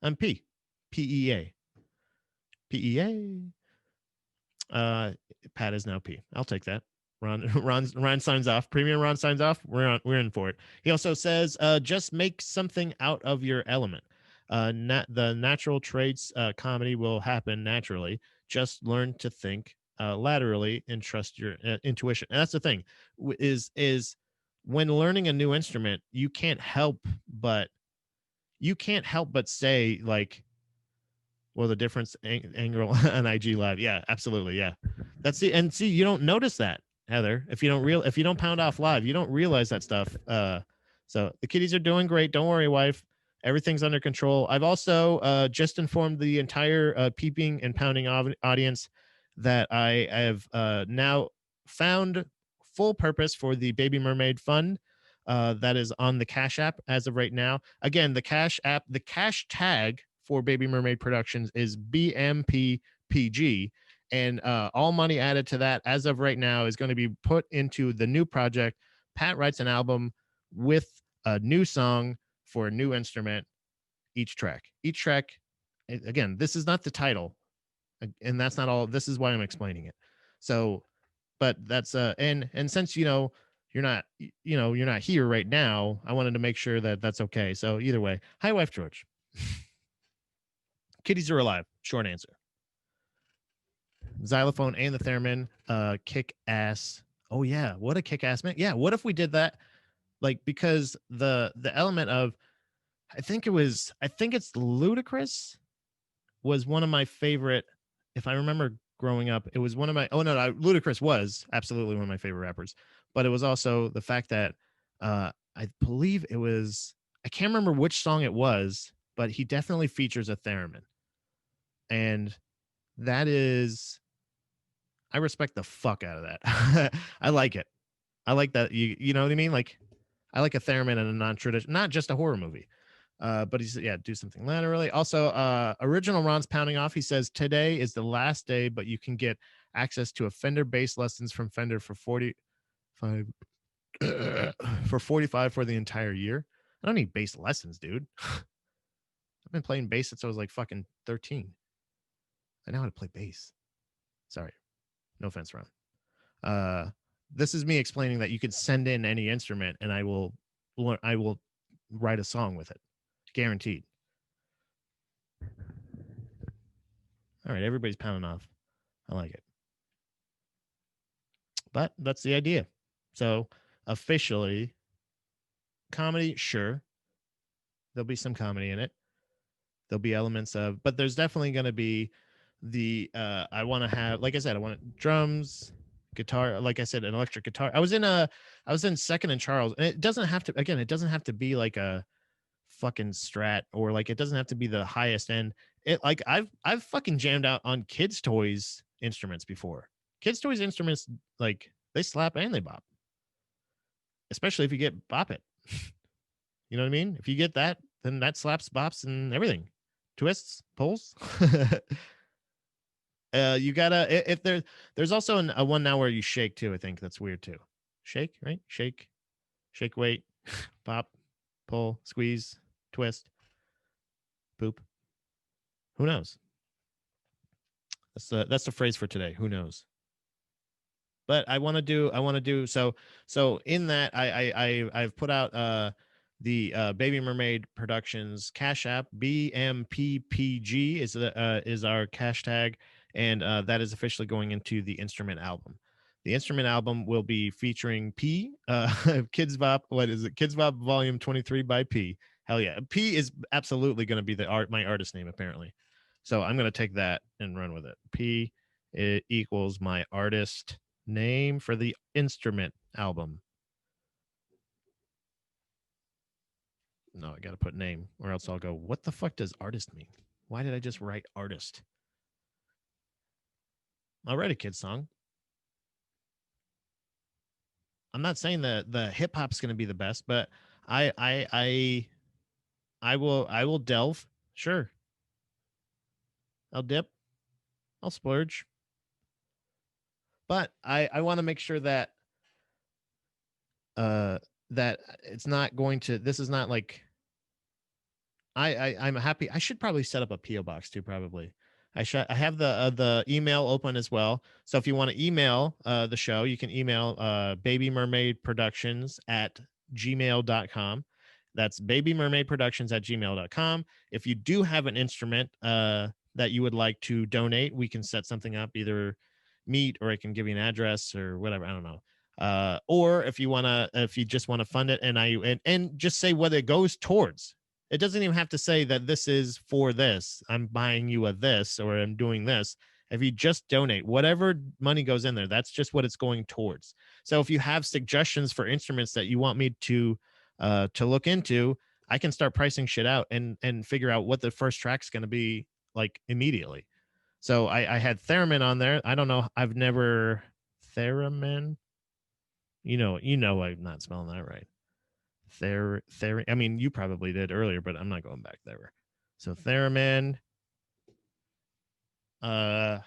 I'm P. PEA. PEA. Pat is now P. I'll take that. Ron signs off. Premium Ron signs off. We're in for it. He also says, just make something out of your element. The natural traits comedy will happen naturally. Just learn to think laterally and trust your intuition. And that's the thing is when learning a new instrument, you can't help but say like, well, the difference angle on IG Live. Yeah, absolutely. Yeah, that's the and see, you don't notice that, Heather. If you don't pound off live, you don't realize that stuff. So the kitties are doing great. Don't worry, wife. Everything's under control. I've also just informed the entire peeping and pounding audience that I have now found full purpose for the Baby Mermaid Fund. That is on the Cash App as of right now. Again, the Cash App, the cash tag for Baby Mermaid Productions is BMPPG. And all money added to that as of right now is going to be put into the new project. Pat writes an album with a new song for a new instrument, each track. Again, this is not the title. And that's not all. This is why I'm explaining it. So, but that's and since you're not here right now, I wanted to make sure that that's okay. So either way, hi, wife George. Kitties are alive. Short answer. Xylophone and the theremin, kick ass. Oh yeah, what a kick ass man. Yeah, what if we did that? Like, because the element of, I think it's Ludacris was one of my favorite. If I remember growing up, it was one of my. Oh no, Ludacris was absolutely one of my favorite rappers, but it was also the fact that I believe it was. I can't remember which song it was, but he definitely features a theremin. And that is, I respect the fuck out of that. I like it. I like that. You know what I mean? Like, I like a theremin in a non-traditional, not just a horror movie. But he's, yeah, do something laterally. Also, original Ron's pounding off. He says, today is the last day, but you can get access to a Fender bass lessons from Fender for 45 for 45 for the entire year. I don't need bass lessons, dude. I've been playing bass since I was like fucking 13. I know how to play bass. Sorry. No offense, Ron. This is me explaining that you can send in any instrument and I will write a song with it. Guaranteed. All right, everybody's pounding off. I like it. But that's the idea. So officially, comedy, sure. There'll be some comedy in it. There'll be elements of, but there's definitely going to be the I want to have, like I said, I want drums, guitar, like I said, an electric guitar. I was in Second and Charles, and it doesn't have to be like a fucking Strat, or like it doesn't have to be the highest end. It, like, I've fucking jammed out on kids toys instruments before. Kids toys instruments, like, they slap and they bop, especially if you get bop it. You know what I mean? If you get that then that slaps, bops, and everything, twists, pulls. You gotta if there's also a one now where you shake too. I think that's weird too. Shake, right? Shake, weight, pop, pull, squeeze, twist, poop. Who knows? That's the phrase for today. Who knows? But I want to do so in that I've put out the Baby Mermaid Productions Cash App. BMPPG is our cash tag, and that is officially going into the instrument album. The instrument album will be featuring P, Kids Bop. What is it? Kids Bop Volume 23 by P. Hell yeah, P is absolutely going to be my artist name apparently. So I'm going to take that and run with it. P, it equals my artist name for the instrument album. No, I got to put name, or else I'll go, what the fuck does artist mean? Why did I just write artist? I'll write a kid song. I'm not saying that the hip hop's going to be the best, but I will delve. Sure, I'll dip. I'll splurge. But I want to make sure that that it's not going to. This is not like I'm happy. I should probably set up a PO box too. Probably. I have the email open as well. So if you want to email the show, you can email Baby Mermaid Productions at gmail.com. That's Baby Mermaid Productions at gmail.com. If you do have an instrument that you would like to donate, we can set something up, either meet, or I can give you an address or whatever. I don't know. Or if you just want to fund it, and just say what it goes towards. It doesn't even have to say that this is for this. I'm buying you a this, or I'm doing this. If you just donate, whatever money goes in there, that's just what it's going towards. So if you have suggestions for instruments that you want me to look into, I can start pricing shit out and figure out what the first track's going to be like immediately. So I had theremin on there. I don't know. I've never theremin. I'm not spelling that right. I mean, you probably did earlier, but I'm not going back there. So theremin, uh,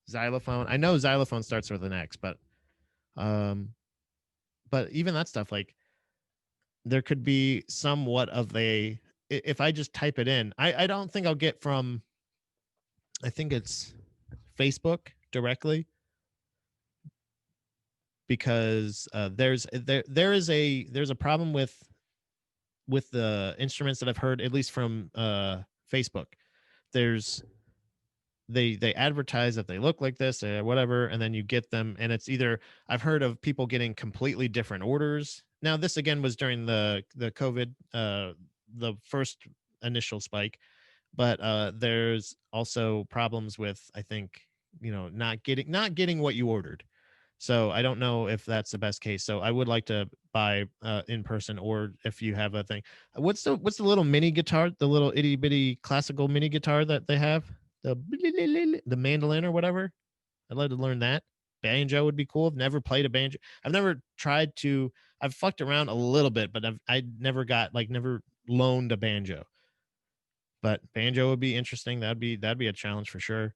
xylophone. I know xylophone starts with an X, um, but even that stuff, like, there could be somewhat of a. If I just type it in, I don't think I'll get from. I think it's Facebook directly, because there's a problem with the instruments that I've heard, at least from Facebook. There's they advertise that they look like this or whatever, and then you get them, and it's either, I've heard of people getting completely different orders. Now this again was during the COVID, the first initial spike, but there's also problems with, I think, not getting what you ordered. So I don't know if that's the best case. So I would like to buy in person, or if you have a thing. What's the little mini guitar, the little itty bitty classical mini guitar that they have, the mandolin or whatever? I'd like to learn that. Banjo would be cool. I've never played a banjo. I've never tried to. I've fucked around a little bit, but I never loaned a banjo. But banjo would be interesting. That'd be a challenge for sure.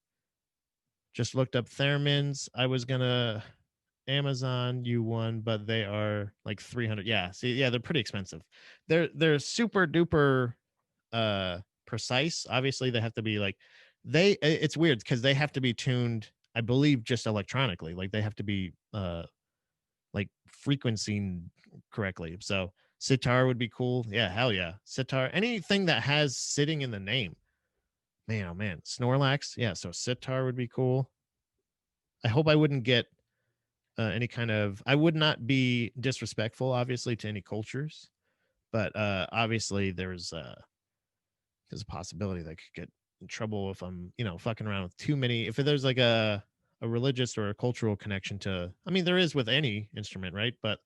Just looked up theremins. I was gonna Amazon you one, but they are like 300. Yeah, see, yeah, they're pretty expensive. They're super duper precise. Obviously, they have to be like, it's weird because they have to be tuned, I believe, just electronically. Like, they have to be like frequency correctly. So sitar would be cool. Yeah, hell yeah. Sitar. Anything that has sitting in the name. Man, oh man. Snorlax. Yeah, so sitar would be cool. I hope I wouldn't get any kind of. I would not be disrespectful, obviously, to any cultures, but obviously there's a possibility that I could get in trouble if I'm, fucking around with too many. If there's like a religious or a cultural connection to, I mean, there is with any instrument, right? But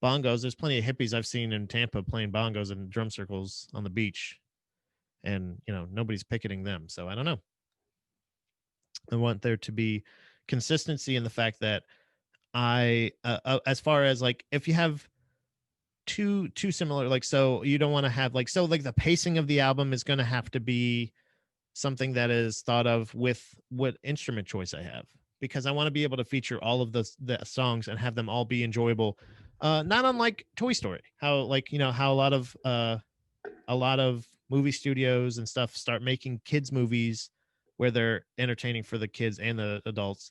bongos, there's plenty of hippies I've seen in Tampa playing bongos in drum circles on the beach, and nobody's picketing them. So I don't know. I want there to be consistency in the fact that as far as, like, if you have too similar. Like, so you don't want to have like, so like the pacing of the album is going to have to be something that is thought of with what instrument choice I have, because I want to be able to feature all of the songs and have them all be enjoyable. Not unlike Toy Story, how like, you know, how a lot of movie studios and stuff start making kids movies where they're entertaining for the kids and the adults.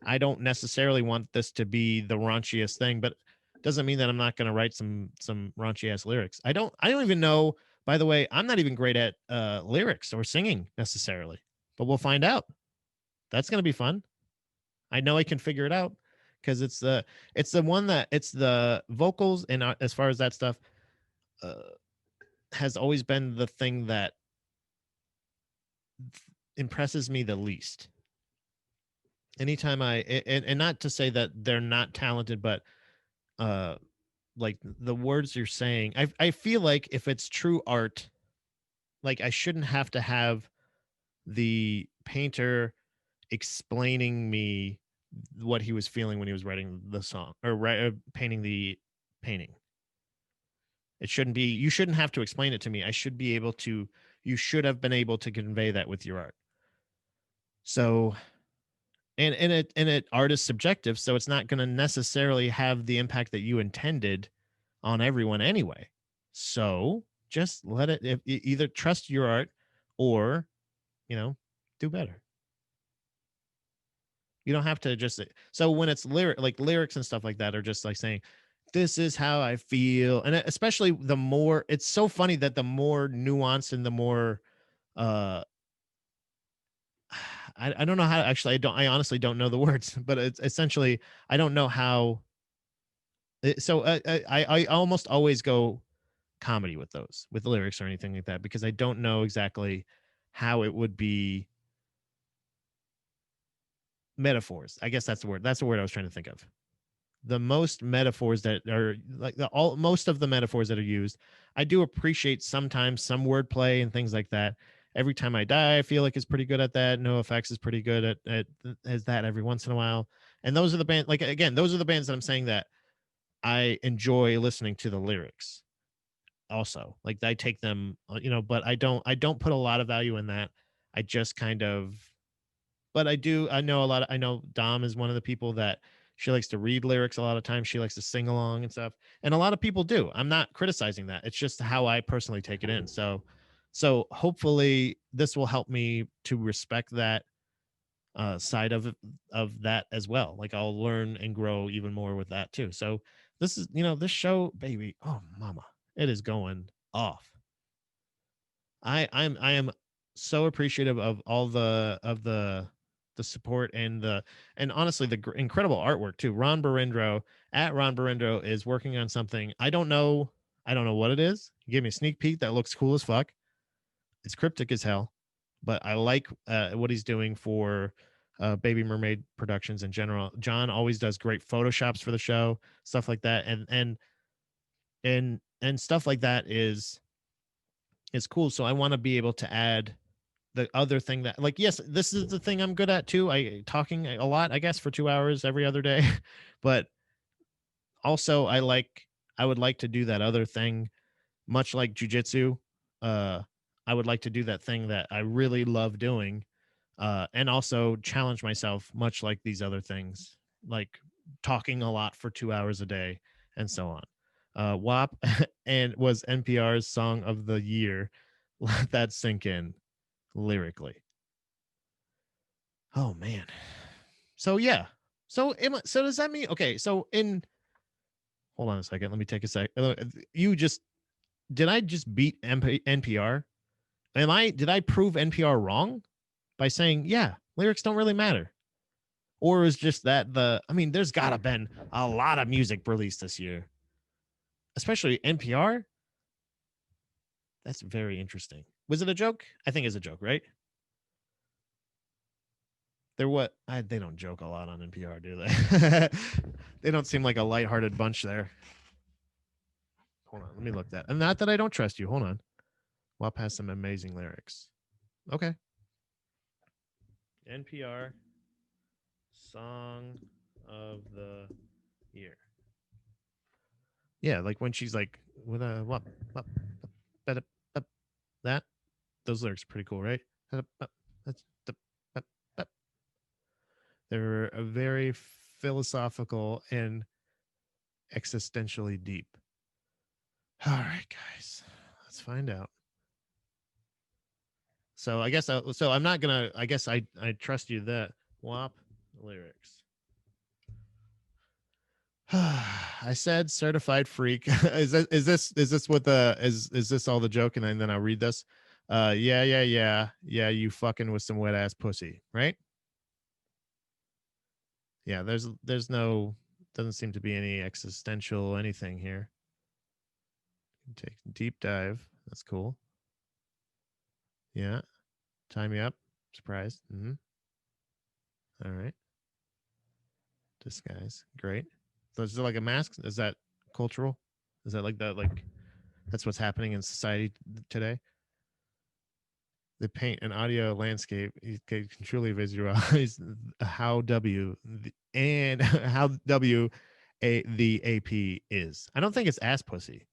I don't necessarily want this to be the raunchiest thing, but doesn't mean that I'm not going to write some raunchy ass lyrics. I don't even know, by the way, I'm not even great at lyrics or singing necessarily, but we'll find out. That's going to be fun. I know I can figure it out because it's the one that it's the vocals, and as far as that stuff uh, has always been the thing that impresses me the least. Anytime and not to say that they're not talented, but uh like the words you're saying, I feel like if it's true art, like I shouldn't have to have the painter explaining me what he was feeling when he was writing the song or painting the painting. It shouldn't be, you shouldn't have to explain it to me. I should be able to, you should have been able to convey that with your art. So, and it art is subjective, so it's not going to necessarily have the impact that you intended on everyone anyway. So just let it, if, either trust your art or, you know, do better. You don't have to just, so when it's like lyrics and stuff like that are just like saying, this is how I feel. And especially the more, it's so funny that the more nuanced and the more, uh, I don't know how, actually, I honestly don't know the words, but it's essentially, I don't know how. So I almost always go comedy with those, with lyrics or anything like that, because I don't know exactly how it would be metaphors. I guess that's the word. That's the word I was trying to think of. The most metaphors that are like most of the metaphors that are used, I do appreciate sometimes some wordplay and things like that. Every Time I Die, I feel like is pretty good at that. No Effects is pretty good at as that every once in a while. And those are the band, like again, those are the bands that I'm saying that I enjoy listening to the lyrics. Also, like I take them, you know, but I don't put a lot of value in that. I just kind of, but I know a lot of, I know Dom is one of the people that she likes to read lyrics a lot of times. She likes to sing along and stuff. And a lot of people do. I'm not criticizing that. It's just how I personally take it in. So hopefully this will help me to respect that side of that as well. Like I'll learn and grow even more with that too. So this is, you know, this show, baby, oh mama, it is going off. I am so appreciative of all the support and the, and honestly the incredible artwork too. Ron Barindro at Ron Barindro is working on something. I don't know what it is. He gave me a sneak peek that looks cool as fuck. It's cryptic as hell, but I like what he's doing for Baby Mermaid Productions in general. John always does great photoshops for the show, stuff like that, and stuff like that is cool. So I want to be able to add the other thing that, like, yes, this is the thing I'm good at too. I talking a lot, I guess, for 2 hours every other day, but also I would like to do that other thing, much like jujitsu. Uh, I would like to do that thing that I really love doing, and also challenge myself, much like these other things, like talking a lot for 2 hours a day and so on. WAP and was NPR's song of the year. Let that sink in lyrically. Oh man. So yeah. So does that mean, okay? So in, hold on a second. Let me take a sec. You just, did I just beat NPR? Did I prove NPR wrong by saying, yeah, lyrics don't really matter? Or is just that I mean, there's gotta been a lot of music released this year, especially NPR. That's very interesting. Was it a joke? I think it's a joke, right? They don't joke a lot on NPR, do they? They don't seem like a lighthearted bunch there. Hold on, let me look that. And not that I don't trust you. Hold on. WAP has some amazing lyrics. Okay. NPR Song of the Year. Yeah, like when she's like with a what, but that those lyrics are pretty cool, right? They're a very philosophical and existentially deep. All right, guys, let's find out. So I guess so I'm not gonna. I guess I trust you that WAP lyrics. I said certified freak. Is this what the is this all the joke? And then I'll read this. Yeah. You fucking with some wet ass pussy, right? Yeah. There's no doesn't seem to be any existential anything here. Take a deep dive. That's cool. Yeah. Tie me up. Surprise. Mm-hmm. All right. Disguise. Great. So is it like a mask? Is that cultural? Is that like that? Like that's what's happening in society today? They paint an audio landscape. You can truly visualize how and how the AP is. I don't think it's ass pussy.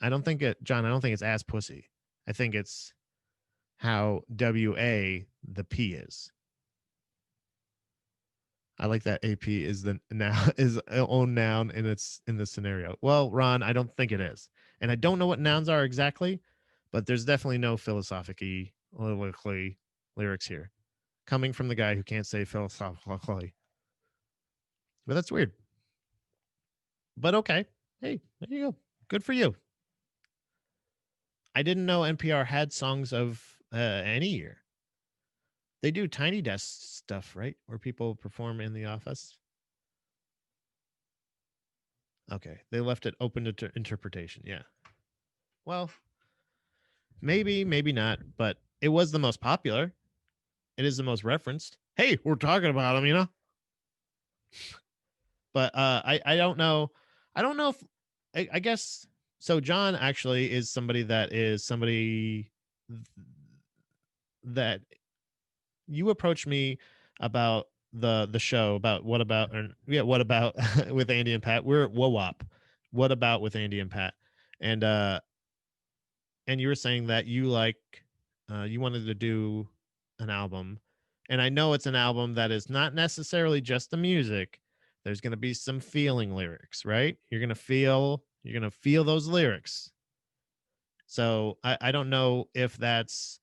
I don't think it, John. I don't think it's ass pussy. I think it's how the P is. I like that AP is the now is own noun and it's in this scenario. Well, Ron, I don't think it is, and I don't know what nouns are exactly, but there's definitely no philosophically lyrics here coming from the guy who can't say philosophically. But that's weird. But okay, hey, there you go. Good for you. I didn't know NPR had songs of any year. They do Tiny Desk stuff, right, where people perform in the office. Okay, they left it open to interpretation. Yeah. Well, maybe not, but it was the most popular. It is the most referenced. Hey, we're talking about them, you know. But I don't know. I don't know if I guess so. John actually is somebody that you approached me about the show about what about what about with Andy and Pat. We're at WOWOP. What about with Andy and Pat? And and you were saying that you wanted to do an album, and I know it's an album that is not necessarily just the music. There's going to be some feeling lyrics, right? You're going to feel those lyrics. So I don't know if that's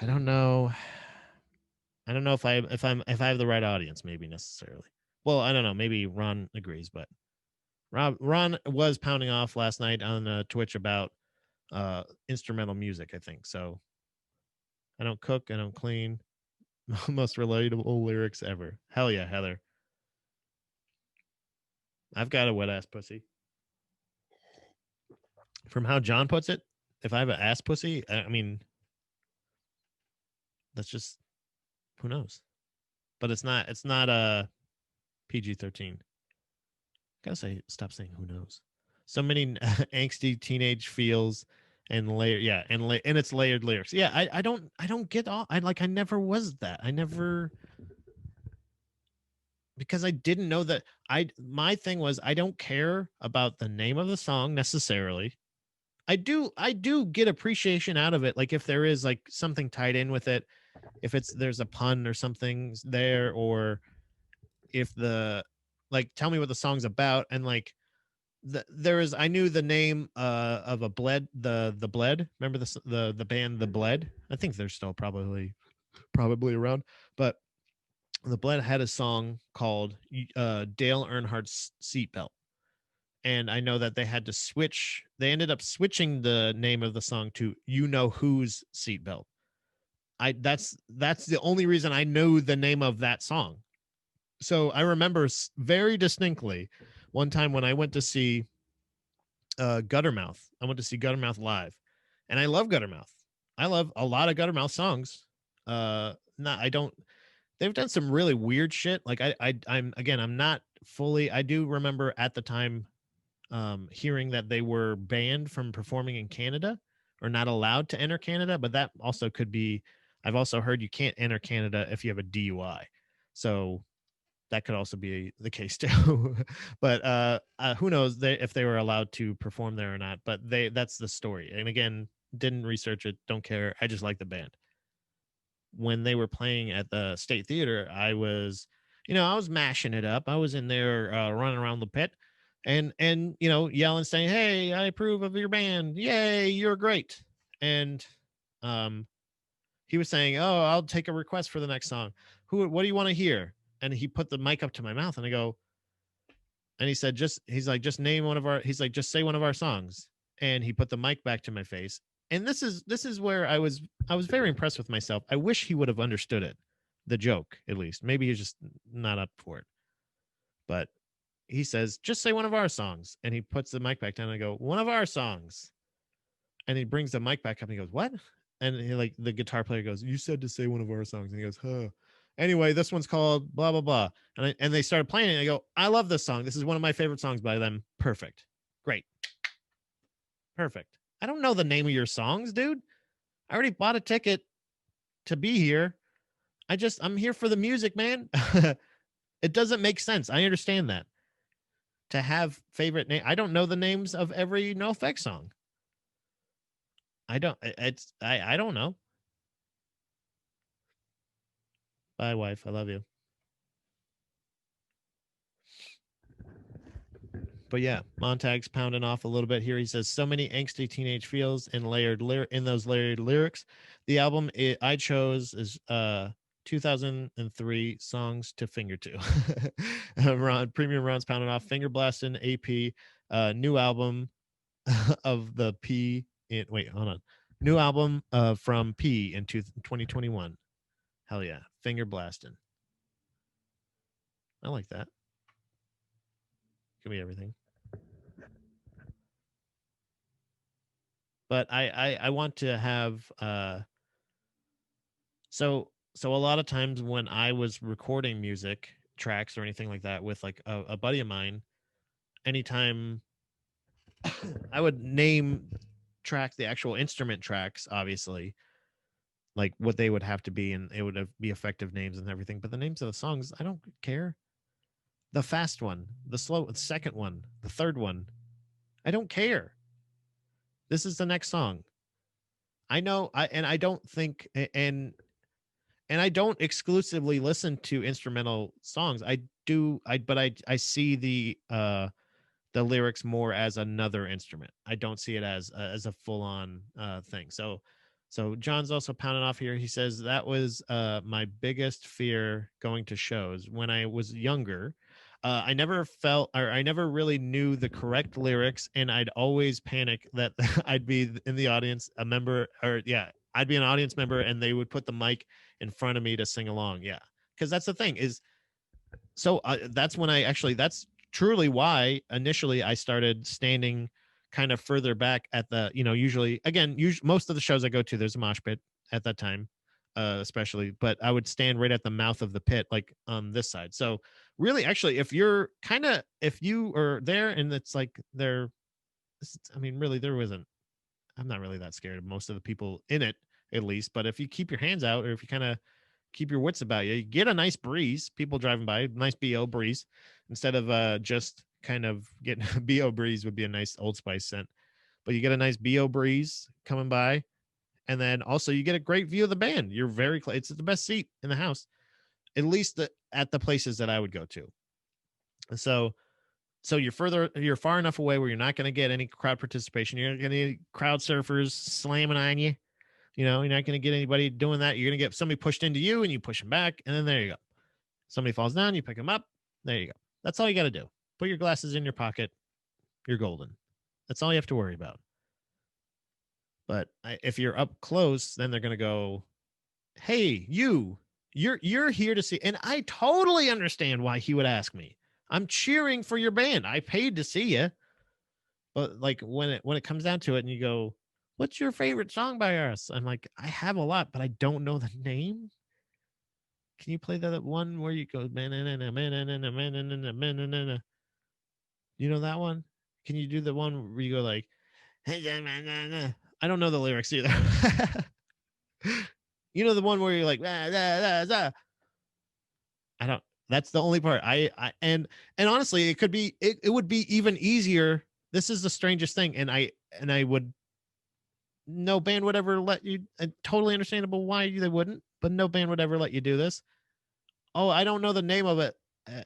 I don't know. I don't know if I have the right audience, maybe necessarily. Well, I don't know. Maybe Ron agrees, but Ron was pounding off last night on Twitch about instrumental music, I think. So I don't cook, I don't clean. Most relatable lyrics ever. Hell yeah, Heather. I've got a wet ass pussy. From how John puts it, if I have an ass pussy, I mean, that's just who knows. But it's not a PG-13. Gotta say, stop saying who knows. So many angsty teenage feels and and it's layered lyrics. Yeah, I don't get all I never was that. I never because I didn't know that my thing was I don't care about the name of the song necessarily. I do get appreciation out of it. Like if there is like something tied in with it, if there's a pun or something there, or if tell me what the song's about, and like there is I knew the name of a bled the bled. Remember the band the bled? I think they're still probably around, but the bled had a song called Dale Earnhardt's Seatbelt, and I know that they ended up switching the name of the song to You Know Whose Seatbelt. That's the only reason I know the name of that song. So I remember very distinctly one time when I went to see Guttermouth. I went to see Guttermouth live, and I love Guttermouth. I love a lot of Guttermouth songs. Not I don't. They've done some really weird shit. Like I'm not fully. I do remember at the time hearing that they were banned from performing in Canada or not allowed to enter Canada, but that also could be. I've also heard you can't enter Canada if you have a DUI. So that could also be the case too. But who knows if they were allowed to perform there or not. But that's the story. And again, didn't research it, don't care. I just like the band. When they were playing at the State Theater, I was mashing it up. I was in there running around the pit and yelling, saying, "Hey, I approve of your band. Yay, you're great." And um he was saying, "Oh, I'll take a request for the next song. What do you want to hear?" And he put the mic up to my mouth and I go, and he said, he's like, just name one of our, he's like, just say one of our songs. And he put the mic back to my face. And this is where I was very impressed with myself. I wish he would have understood it, the joke, at least. Maybe he's just not up for it. But he says, just say one of our songs. And he puts the mic back down and I go, one of our songs. And he brings the mic back up and he goes, what? And like the guitar player goes, you said to say one of our songs. And he goes, huh. Anyway, this one's called blah, blah, blah. And they started playing it. And I go, I love this song. This is one of my favorite songs by them. Perfect. Great. Perfect. I don't know the name of your songs, dude. I already bought a ticket to be here. I'm here for the music, man. It doesn't make sense. I understand that. To have favorite name. I don't know the names of every NoFX song. I don't know. Bye, wife. I love you. But yeah, Montag's pounding off a little bit here. He says so many angsty teenage feels in those layered lyrics. The album I chose is 2003 songs to finger to. Premium Ron's pounding off finger blasting AP new album of the P. Wait, hold on. New album from P in 2021. Hell yeah, finger blasting. I like that. Give me everything. But I want to have so a lot of times when I was recording music tracks or anything like that with like a buddy of mine, anytime I would name track the actual instrument tracks, obviously, like what they would have to be, and it would be effective names and everything. But the names of the songs, I don't care. The fast one, the slow, the second one, the third one, I don't care. This is the next song. I know, I don't think, and I don't exclusively listen to instrumental songs. I see the lyrics more as another instrument. I don't see it as a full on thing. So John's also pounding off here. He says that was my biggest fear going to shows when I was younger. I never really knew the correct lyrics, and I'd always panic that I'd be in the audience, a member, or yeah, I'd be an audience member, and they would put the mic in front of me to sing along. Yeah, because that's the thing is, so that's when that's truly why initially I started standing kind of further back at the, usually most of the shows I go to, there's a mosh pit at that time, especially, but I would stand right at the mouth of the pit, like on this side. So really, actually, if you are there and it's like I mean, really, I'm not really that scared of most of the people in it, at least, but if you keep your hands out, or if you kind of keep your wits about you, you get a nice breeze, people driving by, nice BO breeze, instead of just kind of getting BO breeze would be a nice Old Spice scent, but you get a nice BO breeze coming by, and then also you get a great view of the band. You're very close. It's the best seat in the house, at least at the places that I would go to. And so you're far enough away where you're not going to get any crowd participation. You're not going to get crowd surfers slamming on you. You're not going to get anybody doing that. You're going to get somebody pushed into you and you push them back. And then there you go. Somebody falls down, you pick them up. There you go. That's all you got to do. Put your glasses in your pocket. You're golden. That's all you have to worry about. But if you're up close, then they're going to go, hey, you're here to see. And I totally understand why he would ask me. I'm cheering for your band. I paid to see you. But like when it comes down to it and you go, what's your favorite song by us? I'm like, I have a lot, but I don't know the name. Can you play that one where you go, you know that one? Can you do the one where you go like, I don't know the lyrics either. You know the one where you're like, I don't. That's the only part. And honestly, it could be it would be even easier. This is the strangest thing, and I would no band would ever let you. Totally understandable why they wouldn't, but no band would ever let you do this. Oh, I don't know the name of it.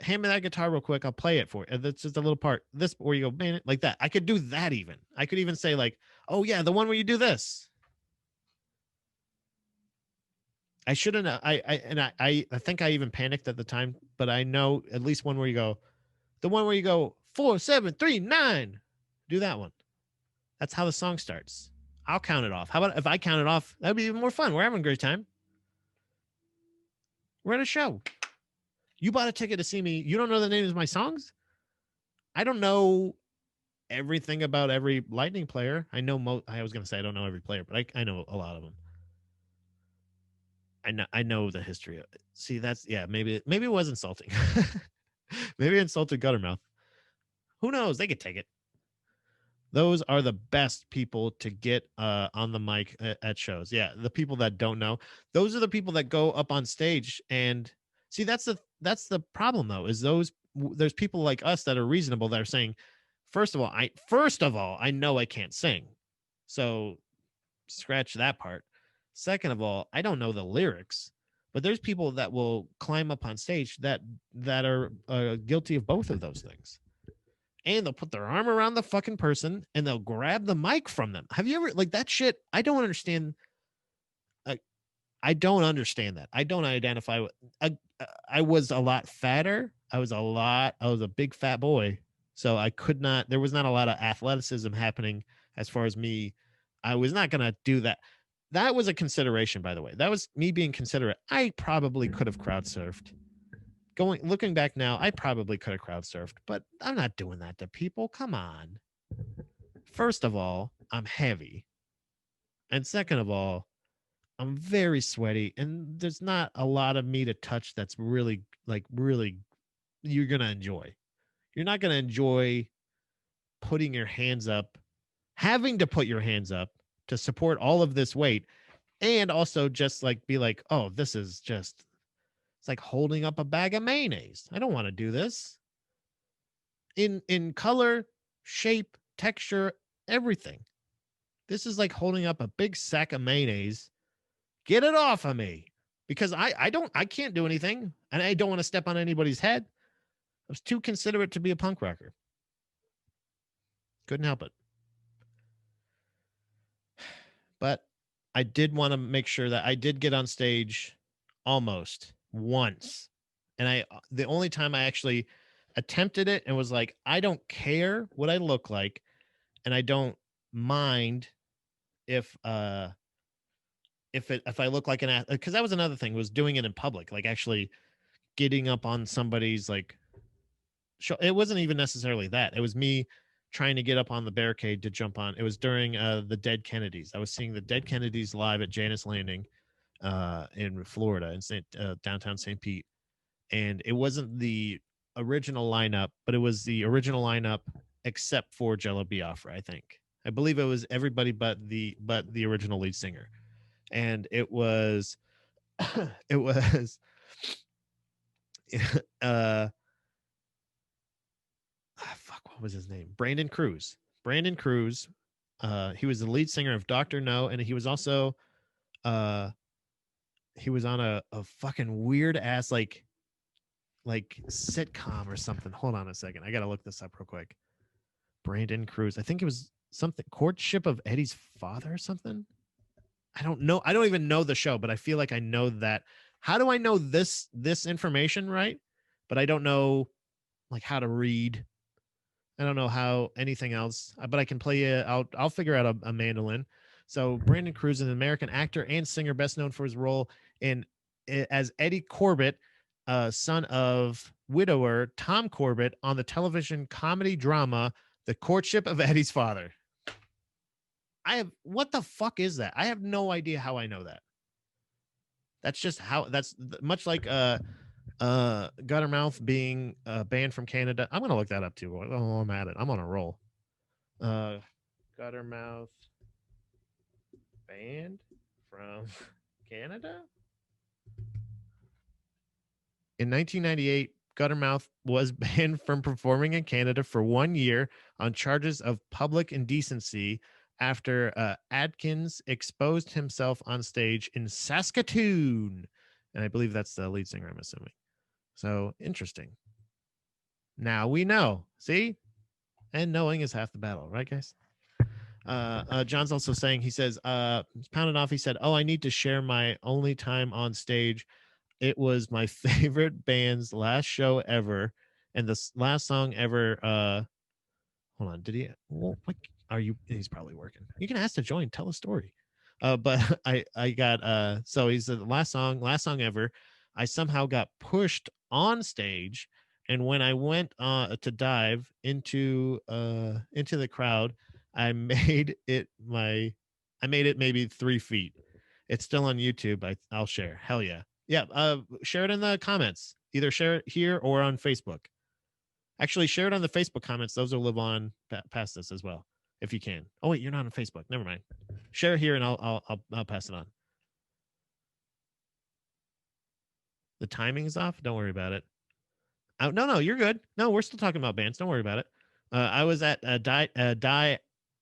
Hand me that guitar real quick. I'll play it for you. That's just a little part. This where you go, man, like that. I could do that even. I could even say like, oh yeah, the one where you do this. I shouldn't. I think I even panicked at the time, but I know at least one where you go, the one where you go 4, 7, 3, 9. Do that one. That's how the song starts. I'll count it off. How about if I count it off? That'd be even more fun. We're having a great time. We're at a show. You bought a ticket to see me. You don't know the names of my songs? I don't know everything about every Lightning player. I was going to say I don't know every player, but I know a lot of them. I know the history of it. See, that's yeah, maybe it was insulting. Maybe I insulted Guttermouth. Who knows? They could take it. Those are the best people to get on the mic at shows. Yeah, the people that don't know. Those are the people that go up on stage and see. That's the problem though. Is there's people like us that are reasonable that are saying, first of all, I know I can't sing, so scratch that part. Second of all, I don't know the lyrics, but there's people that will climb up on stage that are guilty of both of those things. And they'll put their arm around the fucking person and they'll grab the mic from them. Have you ever like that shit? I don't understand. I don't understand that. I don't identify with. I was a lot fatter. I was a big fat boy, so I could not. There was not a lot of athleticism happening as far as me. I was not gonna do that. That was a consideration, by the way. That was me being considerate. I probably could have crowd surfed. Looking back now, I probably could have crowd surfed, but I'm not doing that to people. Come on. First of all, I'm heavy. And second of all, I'm very sweaty and there's not a lot of me to touch that's really you're going to enjoy. You're not going to enjoy putting your hands up, having to put your hands up to support all of this weight and also just like be like, "Oh, this is just it's like holding up a bag of mayonnaise. I don't want to do this." In color, shape, texture, everything. This is like holding up a big sack of mayonnaise. Get it off of me. Because I can't do anything and I don't want to step on anybody's head. I was too considerate to be a punk rocker. Couldn't help it. But I did want to make sure that I did get on stage almost once. And the only time I actually attempted it and was like, I don't care what I look like and I don't mind if I look like an because that was another thing was doing it in public, like actually getting up on somebody's like show. It wasn't even necessarily that. It was me trying to get up on the barricade to jump on. It was during the Dead Kennedys. I was seeing the Dead Kennedys live at Janus Landing in Florida in downtown St. Pete, and it wasn't the original lineup, but it was the original lineup except for Jello Biafra. I believe it was everybody but the original lead singer, and it was it was uh fuck, what was his name? Brandon Cruz. Brandon Cruz. He was the lead singer of Doctor No, and he was also uh he was on a fucking weird ass like sitcom or something. Hold on a second. I gotta look this up real quick. Brandon Cruz. I think it was something Courtship of Eddie's Father or something. I don't know. I don't even know the show, but I feel like I know that. How do I know this information, right? But I don't know like how to read. I don't know how anything else, but I can play it. I'll figure out a mandolin. So Brandon Cruz is an American actor and singer, best known for his role in as Eddie Corbett, son of widower Tom Corbett, on the television comedy drama The Courtship of Eddie's Father. What the fuck is that? I have no idea how I know that. That's just how that's much like Guttermouth being banned from Canada. I'm gonna look that up too. Oh, I'm at it. I'm on a roll. Guttermouth banned from Canada. In 1998, Guttermouth was banned from performing in Canada for 1 year on charges of public indecency after Adkins exposed himself on stage in Saskatoon. And I believe that's the lead singer, I'm assuming. So interesting. Now we know. See? And knowing is half the battle, right, guys? John's also saying, he says, pounded off. He said, "Oh, I need to share my only time on stage. It was my favorite band's last show ever, and the last song ever." Hold on, did he? What are you? He's probably working. You can ask to join. Tell a story. But I got So he said, last song ever. I somehow got pushed on stage, and when I went to dive into the crowd, I made it maybe 3 feet. It's still on YouTube. I'll share. Hell yeah. Yeah. Share it in the comments. Either share it here or on Facebook. Actually, share it on the Facebook comments. Those will live on past this as well, if you can. Oh wait, you're not on Facebook. Never mind. Share it here, and I'll pass it on. The timing is off. Don't worry about it. No, you're good. No, we're still talking about bands. Don't worry about it. I was at a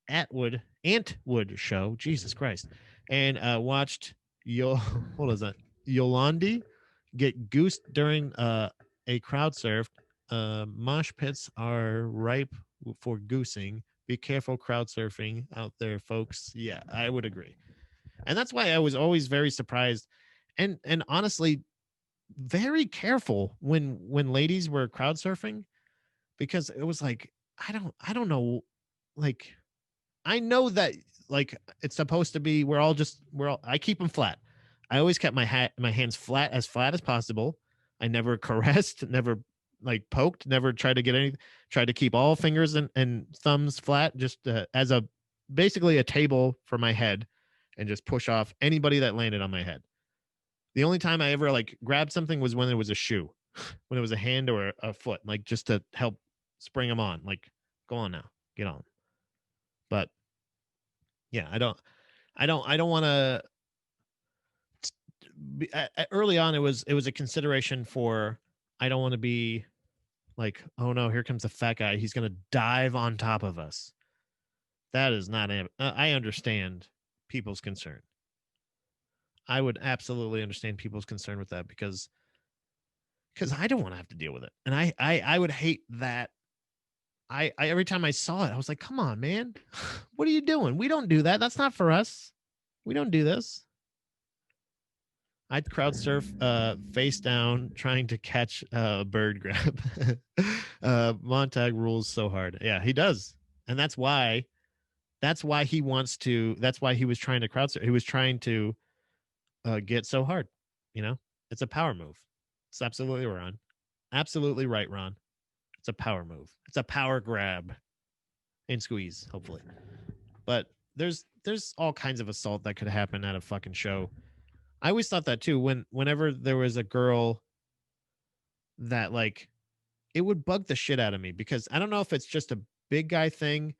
Antwood show. Jesus Christ, and watched what is that? Yolandi get goosed during a crowd surf. Mosh pits are ripe for goosing. Be careful crowd surfing out there, folks. Yeah, I would agree. And that's why I was always very surprised and honestly very careful when ladies were crowd surfing, because it was like I don't know, like I know that like it's supposed to be I keep them flat. I always kept my hands flat as possible. I never caressed, never like poked, never tried to get anything. Tried to keep all fingers and thumbs flat, just as a basically a table for my head, and just push off anybody that landed on my head. The only time I ever like grabbed something was when it was a shoe, when it was a hand or a foot, like just to help spring them on. Like, go on now, get on. But yeah, I don't want to. Early on, it was a consideration for. I don't want to be like, oh no, here comes a fat guy. He's gonna dive on top of us. That is not. I understand people's concern. I would absolutely understand people's concern with that, because I don't want to have to deal with it, and I would hate that. I every time I saw it, I was like, come on, man, what are you doing? We don't do that. That's not for us. We don't do this. I'd crowd surf face down trying to catch a bird grab. Montag rules so hard. Yeah, he does. And that's why he wants to, that's why he was trying to crowd surf. He was trying to get so hard. You know, it's a power move. It's absolutely Ron. Absolutely right, Ron. It's a power move. It's a power grab and squeeze, hopefully. But there's all kinds of assault that could happen at a fucking show. I always thought that too. Whenever there was a girl that like, it would bug the shit out of me, because I don't know if it's just a big guy thing,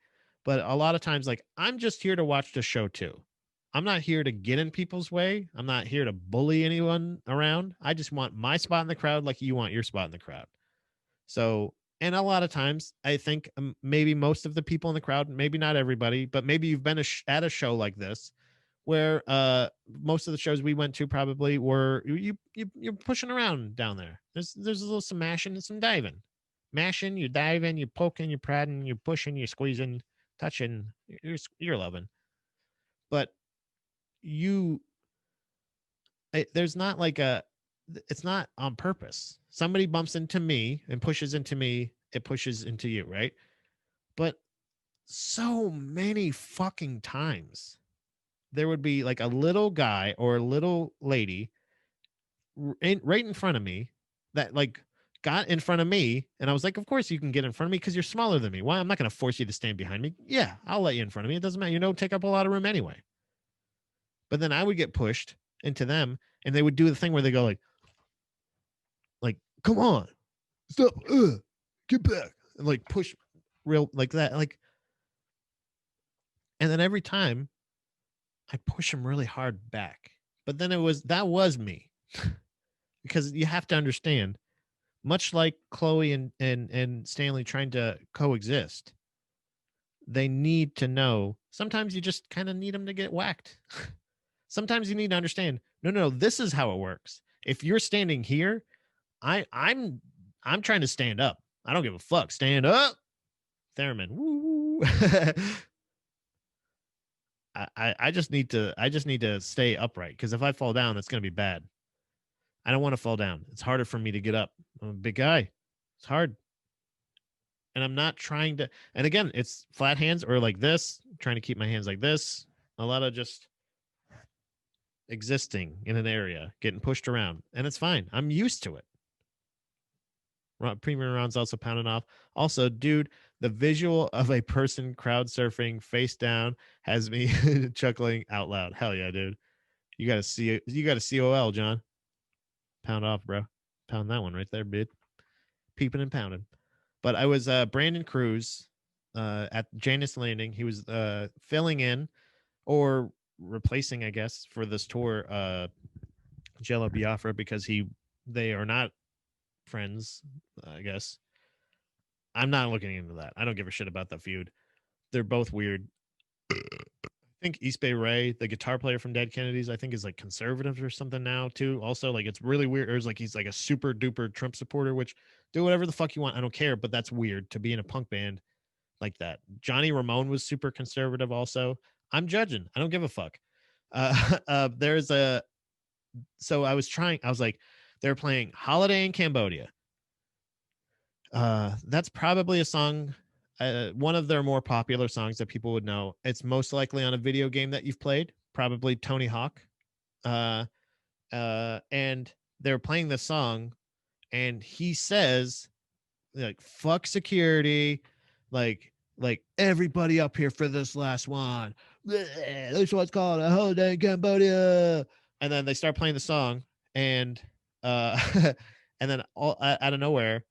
but a lot of times, like, I'm just here to watch the show too. I'm not here to get in people's way. I'm not here to bully anyone around. I just want my spot in the crowd, like you want your spot in the crowd. So, and a lot of times, I think maybe most of the people in the crowd, maybe not everybody, but maybe you've been at a show like this, where most of the shows we went to probably were you're pushing around down there. There's a little some mashing and some diving. Mashing, you're diving, you're poking, you're prodding, you're pushing, you're squeezing, touching, you're loving. But there's not like it's not on purpose. Somebody bumps into me and pushes into me, it pushes into you, right? But so many fucking times there would be like a little guy or a little lady right in front of me that like got in front of me, and I was like, of course you can get in front of me because you're smaller than me. Why? I'm not going to force you to stand behind me. Yeah, I'll let you in front of me. It doesn't matter. You don't take up a lot of room anyway. But then I would get pushed into them, and they would do the thing where they go like, come on, stop, get back, and like push real like that, like. And then every time I push them really hard back, but then that was me. Because you have to understand, much like Chloe and Stanley trying to coexist. They need to know. Sometimes you just kind of need them to get whacked. Sometimes you need to understand. No, this is how it works. If you're standing here, I'm trying to stand up. I don't give a fuck. Stand up, Theremin. Woo. I just need to stay upright, because if I fall down, it's gonna be bad. I don't want to fall down. It's harder for me to get up. I'm a big guy. It's hard. And I'm not trying to, and again, it's flat hands or like this, trying to keep my hands like this. A lot of just existing in an area, getting pushed around, and it's fine. I'm used to it. Premium rounds also pounding off. Also, dude, the visual of a person crowd surfing face down has me chuckling out loud. Hell yeah, dude. You gotta see it. You gotta COL, John. Pound off, bro. Pound that one right there, bid. Peeping and pounding. But I was Brandon Cruz at Janus Landing. He was filling in or replacing, I guess, for this tour, Jello Biafra, because they are not friends, I guess. I'm not looking into that. I don't give a shit about the feud. They're both weird. I think East Bay Ray, the guitar player from Dead Kennedys, I think is like conservative or something now too. Also, like it's really weird. Or it's like he's like a super duper Trump supporter, which do whatever the fuck you want. I don't care, but that's weird to be in a punk band like that. Johnny Ramone was super conservative also. I'm judging. I don't give a fuck. There's a, so I was like, they're playing Holiday in Cambodia. That's probably a song, one of their more popular songs that people would know. It's most likely on a video game that you've played, probably Tony Hawk. And they're playing this song, and he says, like, fuck security, like everybody up here for this last one. This one's called A Holiday in Cambodia. And then they start playing the song, and and then all out of nowhere,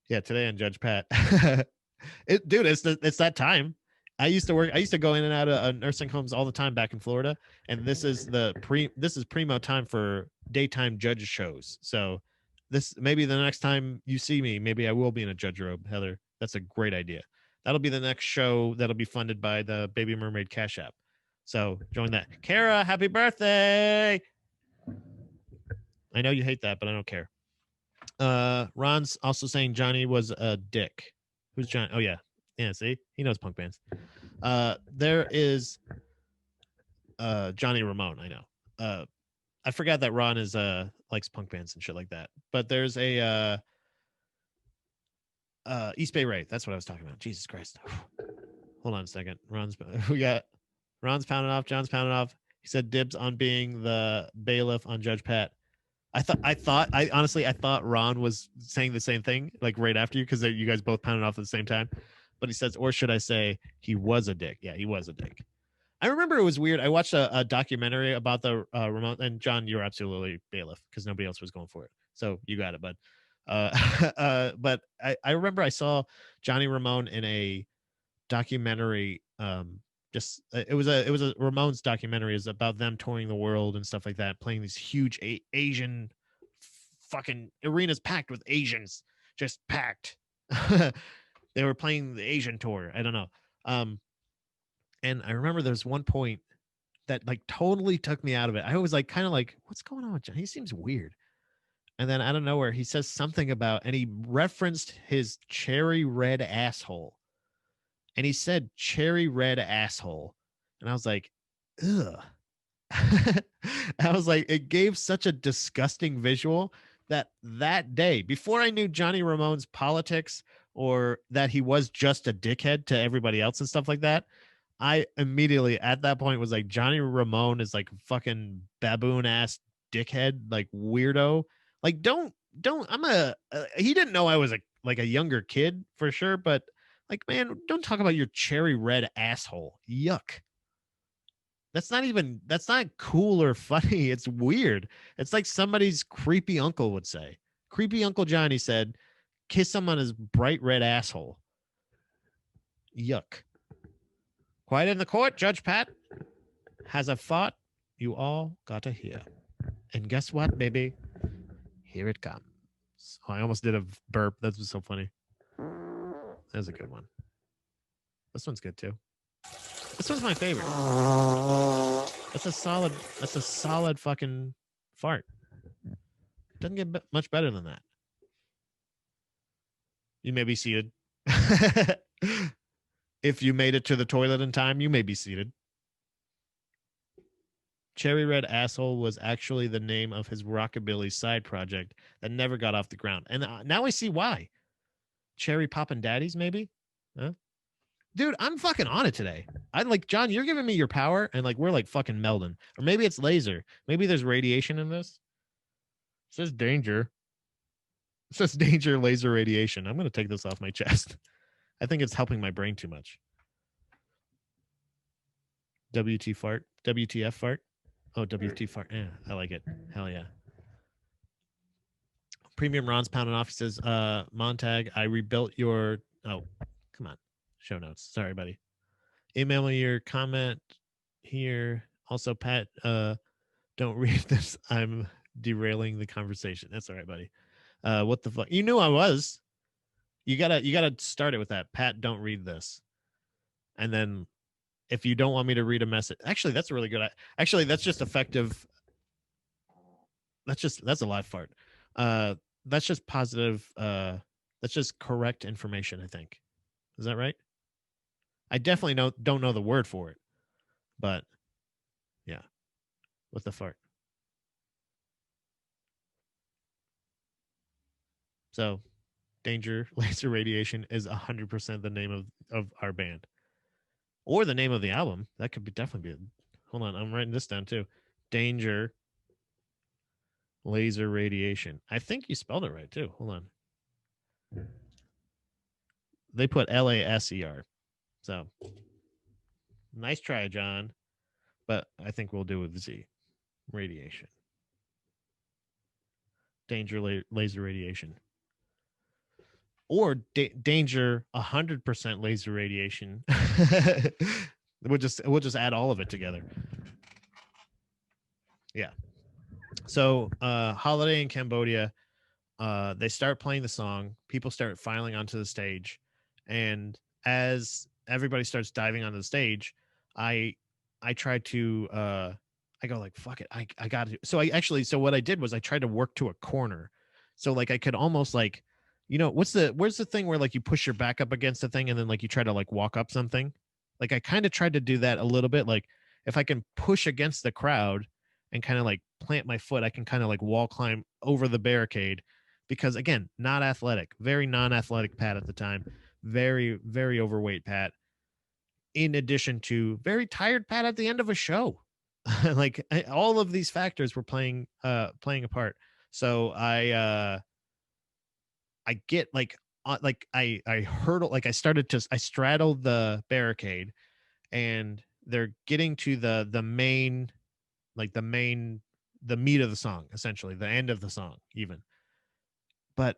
yeah, today on Judge Pat. Dude, it's that time. I used to go in and out of nursing homes all the time back in Florida, and this is primo time for daytime judge shows. So this, maybe the next time you see me, maybe I will be in a judge robe, Heather. That's a great idea. That'll be the next show that'll be funded by the Baby Mermaid Cash App. So join that. Kara, happy birthday. I know you hate that, but I don't care. Ron's also saying Johnny was a dick. Who's Johnny? Oh yeah. Yeah, see? He knows punk bands. There is Johnny Ramone, I know. I forgot that Ron is likes punk bands and shit like that. But there's a East Bay Ray. That's what I was talking about. Jesus Christ. Hold on a second. Ron's pounding off, John's pounding off. He said dibs on being the bailiff on Judge Pat. I honestly thought Ron was saying the same thing, like right after you, because you guys both pounded off at the same time. But he says, or should I say, he was a dick? Yeah, he was a dick. I remember it was weird. I watched a documentary about the Ramon, and John, you're absolutely bailiff because nobody else was going for it, so you got it, bud. But I remember I saw Johnny Ramone in a documentary. It was a Ramones documentary. Is about them touring the world and stuff like that, playing these huge Asian fucking arenas packed with Asians, just packed. They were playing the Asian tour. I don't know. And I remember there's one point that like totally took me out of it. I was like, kind of like, what's going on with John? He seems weird. And then out of nowhere, he says something about, and he referenced his cherry red asshole. And he said cherry red asshole. And I was like, ugh. I was like, it gave such a disgusting visual that day, before I knew Johnny Ramone's politics or that he was just a dickhead to everybody else and stuff like that, I immediately at that point was like, Johnny Ramone is like fucking baboon ass dickhead, like weirdo. Like don't he didn't know I was a younger kid for sure, but like, man, don't talk about your cherry red asshole. Yuck. That's not cool or funny. It's weird. It's like somebody's creepy uncle would say. Creepy Uncle Johnny said, kiss him on his bright red asshole. Yuck. Quiet in the court, Judge Pat has a thought you all got to hear. And guess what, baby? Here it comes. I almost did a burp. That was so funny. That was a good one. This one's good too. This one's my favorite. That's a solid fucking fart. Doesn't get much better than that. You may be seated. If you made it to the toilet in time, you may be seated. Cherry Red Asshole was actually the name of his rockabilly side project that never got off the ground. And now I see why. Cherry Poppin' Daddies, maybe? Huh? Dude, I'm fucking on it today. I like, John, you're giving me your power, and like we're like fucking melding. Or maybe it's laser. Maybe there's radiation in this. It says danger. It says danger laser radiation. I'm gonna take this off my chest. I think it's helping my brain too much. WT fart. WTF fart. Oh, WT fart. Yeah, I like it. Hell yeah. Premium Ron's pounding off. He says, Montag, I rebuilt your. Oh, come on. Show notes. Sorry, buddy. Email me your comment here. Also, Pat, don't read this. I'm derailing the conversation. That's all right, buddy. What the fuck? You knew I was. You gotta start it with that. Pat, don't read this. And then if you don't want me to read a message, actually, that's really good. Actually, that's just effective. That's a live fart. That's just positive. That's just correct information, I think. Is that right? I definitely don't know the word for it, but yeah, with the fart. So, Danger Laser Radiation is 100% the name of our band, or the name of the album. That could be definitely be. Hold on, I'm writing this down too. Danger Laser Radiation. I think you spelled it right too. Hold on. They put LASER. So nice try, John. But I think we'll do with Z. Radiation. Danger laser radiation. Or danger 100% laser radiation. we'll just add all of it together. Yeah. So Holiday in Cambodia, they start playing the song. People start filing onto the stage. And as everybody starts diving onto the stage, I try to I go like, fuck it, I got to. So what I did was I tried to work to a corner, so like I could almost like, where's the thing where like you push your back up against the thing and then like you try to like walk up something. Like I kind of tried to do that a little bit. Like if I can push against the crowd and kind of like plant my foot, I can kind of like wall climb over the barricade. Because again, not athletic, very non-athletic Pat at the time, very, very overweight Pat, in addition to very tired Pat at the end of a show. Like all of these factors were playing a part. So I get like I hurdle, like I straddled the barricade, and they're getting to the main, the meat of the song, essentially the end of the song even. But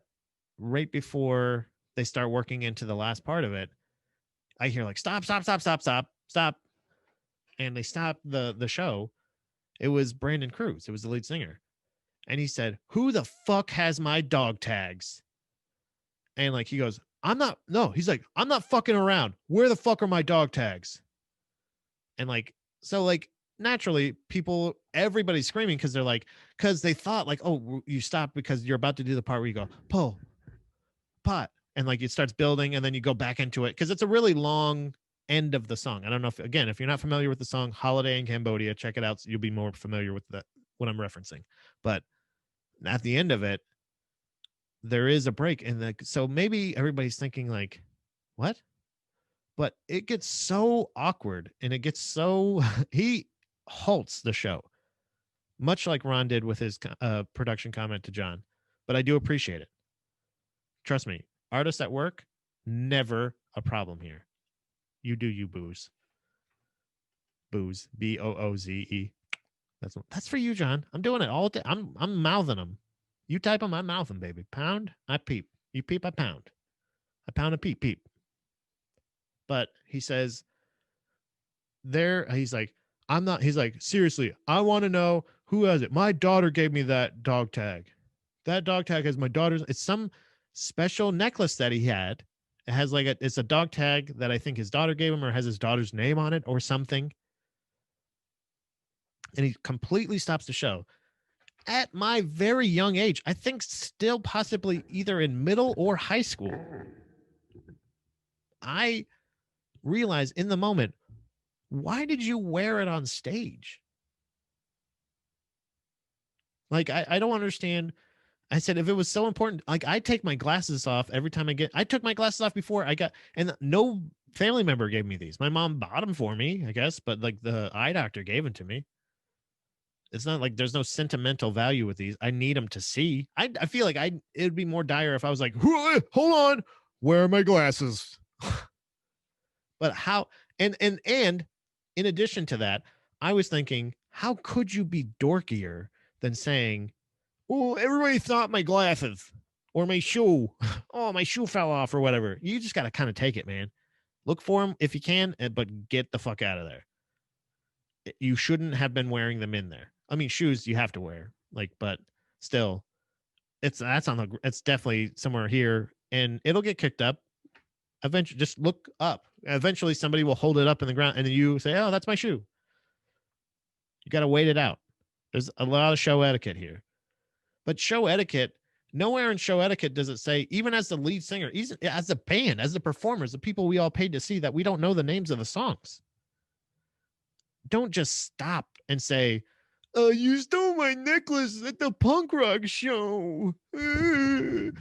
right before they start working into the last part of it, I hear like stop, and they stop the show. It was Brandon Cruz. It was the lead singer, and he said, "Who the fuck has my dog tags?" And like he goes, "I'm not." No, he's like, "I'm not fucking around. Where the fuck are my dog tags?" And like, so like naturally, everybody's screaming because they thought like, oh, you stop because you're about to do the part where you go pull, pot, and like it starts building, and then you go back into it because it's a really long end of the song. I don't know if you're not familiar with the song Holiday in Cambodia, check it out. So you'll be more familiar with what I'm referencing. But at the end of it, there is a break, and so maybe everybody's thinking like, what? But it gets so awkward, and it gets so he halts the show, much like Ron did with his production comment to John. But I do appreciate it. Trust me, artists at work, never a problem here. You do you, Booze. Booze, Booze. That's for you, John. I'm doing it all day. I'm mouthing them. You type them, I mouth them, baby. Pound, I peep. You peep, I pound. I pound a peep, peep. But he says, he's like, he's like, seriously, I want to know who has it. My daughter gave me that dog tag. that dog tag has my daughter's. It's some special necklace that he had. It has like it's a dog tag that I think his daughter gave him, or has his daughter's name on it or something. And he completely stops the show. At my very young age, I think still possibly either in middle or high school, I realized in the moment, why did you wear it on stage? Like, I don't understand. I said, if it was so important, like I take my glasses off every time I took my glasses off before I got, and no family member gave me these. My mom bought them for me, I guess, but like the eye doctor gave them to me. It's not like there's no sentimental value with these. I need them to see. I feel like it'd be more dire if I was like, hold on, where are my glasses? But how, and in addition to that, I was thinking, how could you be dorkier than saying, oh, everybody thought my glasses or my shoe. Oh, my shoe fell off or whatever. You just got to kind of take it, man. Look for them if you can, but get the fuck out of there. You shouldn't have been wearing them in there. I mean, shoes you have to wear, like, but still, it's definitely somewhere here, and it'll get kicked up. Eventually, just look up. Eventually, somebody will hold it up in the ground, and then you say, "Oh, that's my shoe." You got to wait it out. There's a lot of show etiquette here. But show etiquette, nowhere in show etiquette does it say, even as the lead singer, even as the band, as the performers, the people we all paid to see, that we don't know the names of the songs. Don't just stop and say, you stole my necklace at the punk rock show. You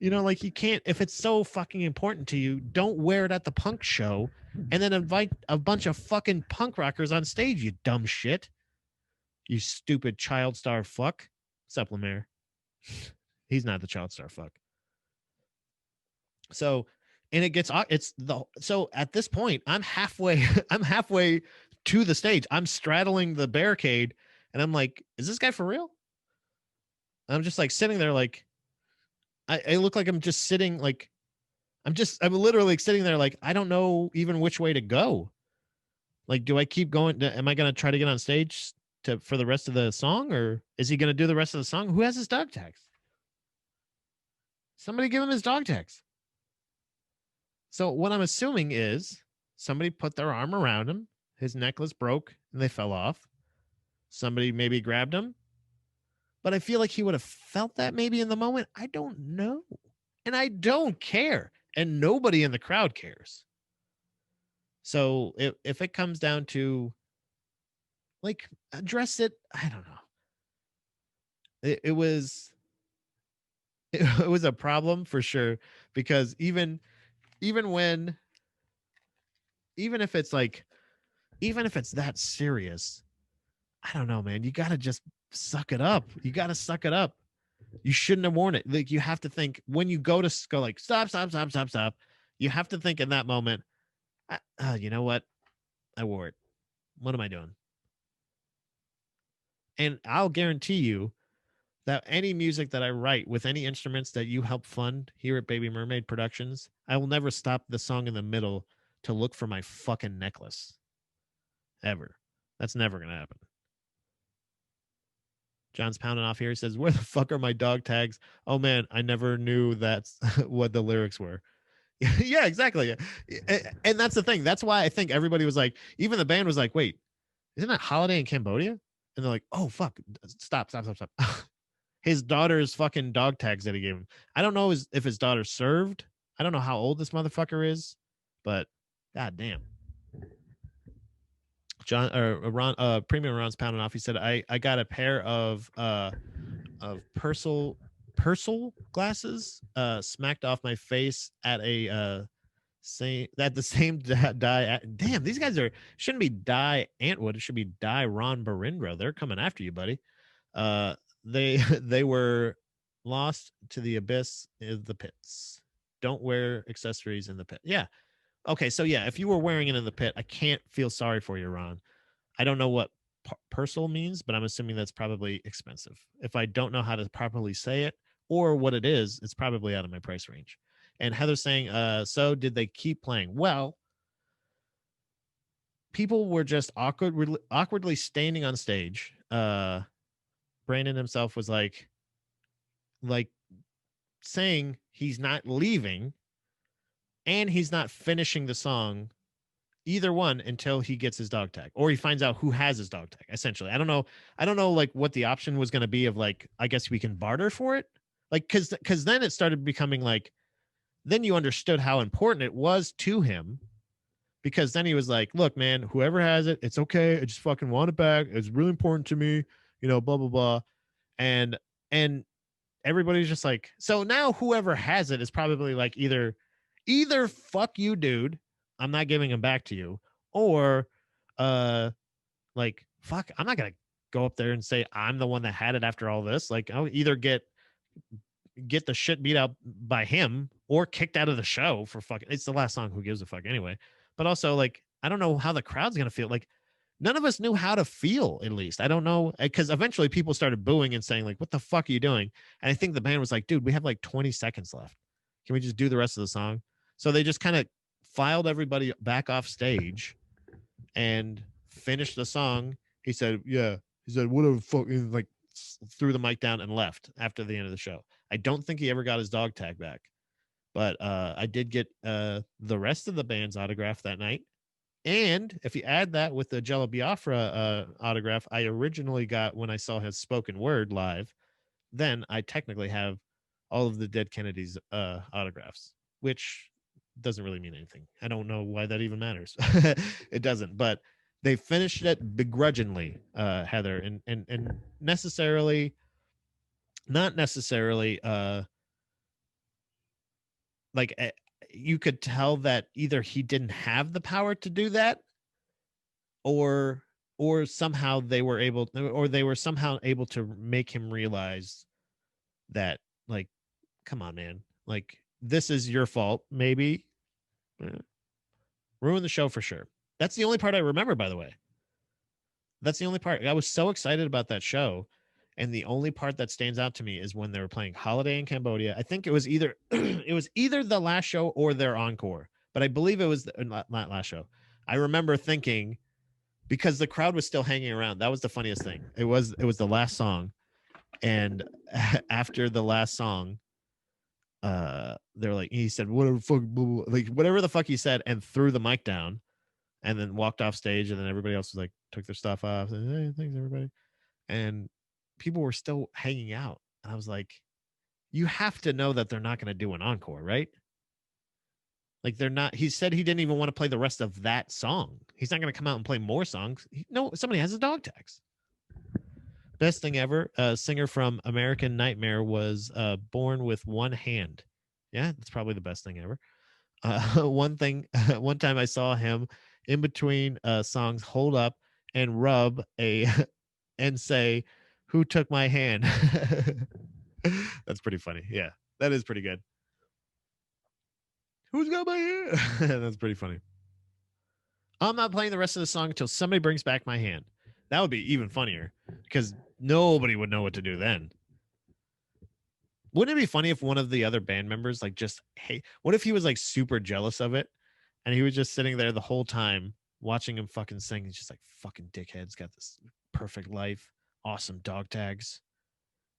know, like you can't, if it's so fucking important to you, don't wear it at the punk show and then invite a bunch of fucking punk rockers on stage, you dumb shit. You stupid child star fuck. Supplementer. He's not the child star fuck. So, and so at this point, I'm halfway to the stage. I'm straddling the barricade and I'm like, is this guy for real? I'm just like sitting there like, I look like I'm just sitting like, I'm literally sitting there like, I don't know even which way to go. Like, do I keep going? Am I going to try to get on stage for the rest of the song, or is he going to do the rest of the song? Who has his dog tags? Somebody give him his dog tags. So what I'm assuming is somebody put their arm around him, his necklace broke, and they fell off. Somebody maybe grabbed him. But I feel like he would have felt that maybe in the moment. I don't know. And I don't care. And nobody in the crowd cares. So if it comes down to like address it, I don't know. It was it was a problem for sure, because even when even if it's that serious, I don't know, man. You got to just suck it up. You got to suck it up. You shouldn't have worn it. Like, you have to think when you go like, stop. You have to think in that moment, you know what? I wore it. What am I doing? And I'll guarantee you that any music that I write with any instruments that you help fund here at Baby Mermaid Productions, I will never stop the song in the middle to look for my fucking necklace. Ever. That's never going to happen. John's pounding off here. He says, where the fuck are my dog tags? Oh, man, I never knew that's what the lyrics were. Yeah, exactly. And that's the thing. That's why I think everybody was like, even the band was like, wait, isn't that Holiday in Cambodia? And they're like, oh, fuck. Stop. His daughter's fucking dog tags that he gave him. I don't know if his daughter served. I don't know how old this motherfucker is, but god damn. John or Ron, Premium Ron's pounding off. He said, I got a pair of Purcell glasses smacked off my face at the same die. Damn, these guys shouldn't be Die Antwood. It should be Die Ron Barindro. They're coming after you, buddy. They were lost to the abyss of the pits. Don't wear accessories in the pit. Yeah. Okay, so yeah, if you were wearing it in the pit, I can't feel sorry for you, Ron. I don't know what Purcell means, but I'm assuming that's probably expensive. If I don't know how to properly say it or what it is, it's probably out of my price range. And Heather's saying, so did they keep playing? Well, people were just awkwardly standing on stage. Brandon himself was like, like saying he's not leaving and he's not finishing the song, either one, until he gets his dog tag or he finds out who has his dog tag. Essentially, I don't know like what the option was going to be of like, I guess we can barter for it, like because then it started becoming like, then you understood how important it was to him, because then he was like, look, man, whoever has it, it's okay, I just fucking want it back, it's really important to me, blah blah blah. And everybody's just like, so now whoever has it is probably like either fuck you, dude, I'm not giving him back to you, or like, fuck, I'm not gonna go up there and say I'm the one that had it after all this. Like, I'll either get the shit beat out by him or kicked out of the show for fucking, it's the last song, who gives a fuck anyway. But also, like, I don't know how the crowd's gonna feel. Like, none of us knew how to feel, at least. I don't know, because eventually people started booing and saying, like, what the fuck are you doing? And I think the band was like, dude, we have like 20 seconds left. Can we just do the rest of the song? So they just kind of filed everybody back off stage and finished the song. He said, yeah. He said, whatever, fuck, like, threw the mic down and left after the end of the show. I don't think he ever got his dog tag back, but I did get the rest of the band's autograph that night. And if you add that with the Jello Biafra autograph I originally got when I saw his spoken word live, then I technically have all of the Dead Kennedys autographs, which doesn't really mean anything. I don't know why that even matters. It doesn't, but they finished it begrudgingly, Heather, and necessarily, not necessarily, like, you could tell that either he didn't have the power to do that, or somehow they were able, or they were somehow able to make him realize that, like, come on, man, like, this is your fault, maybe. Ruin the show for sure. That's the only part I remember, by the way. That's the only part. I was so excited about that show, and the only part that stands out to me is when they were playing Holiday in Cambodia. I think it was either it was either the last show or their encore, but I believe it was not last show. I remember thinking, because the crowd was still hanging around. That was the funniest thing. It was the last song, and after the last song, they're like, he said whatever fuck, like whatever the fuck he said, and threw the mic down, and then walked off stage, and then everybody else was like, took their stuff off, and hey, thanks everybody, and people were still hanging out, and I was like, you have to know that they're not going to do an encore, right? Like, they're not. He said he didn't even want to play the rest of that song. He's not going to come out and play more songs. No, somebody has a dog tags. Best thing ever. A singer from American Nightmare was born with one hand. Yeah, that's probably the best thing ever. One time I saw him in between songs hold up and rub a and say, who took my hand? That's pretty funny. Yeah, that is pretty good. Who's got my hand? That's pretty funny. I'm not playing the rest of the song until somebody brings back my hand. That would be even funnier, because nobody would know what to do then. Wouldn't it be funny if one of the other band members, like, just, hey, what if he was like super jealous of it, and he was just sitting there the whole time watching him fucking sing? He's just like, fucking dickhead's got this perfect life, awesome dog tags.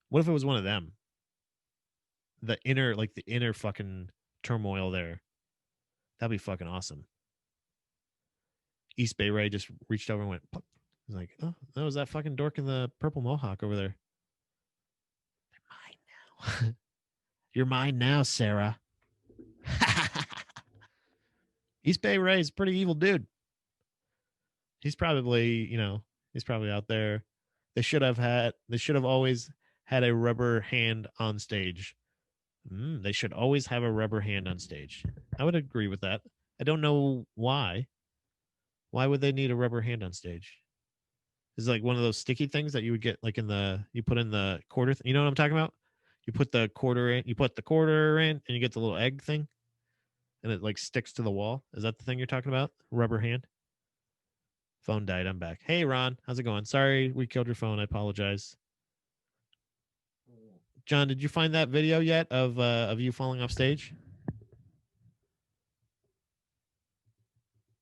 What if it was one of them? The inner fucking turmoil there. That'd be fucking awesome. East Bay Ray just reached over and went, plop. He's like, oh, that was that fucking dork in the purple mohawk over there. They're mine now. You're mine now, Sarah. East Bay Ray's a pretty evil dude. He's probably, he's probably out there. They should have always had a rubber hand on stage. They should always have a rubber hand on stage. I would agree with that. I don't know why. Why would they need a rubber hand on stage? Is it like one of those sticky things that you would get, like, you put in the quarter? You know what I'm talking about? You put the quarter in, and you get the little egg thing, and it like sticks to the wall. Is that the thing you're talking about? Rubber hand? Phone died. I'm back. Hey, Ron. How's it going? Sorry we killed your phone. I apologize. John, did you find that video yet of you falling off stage?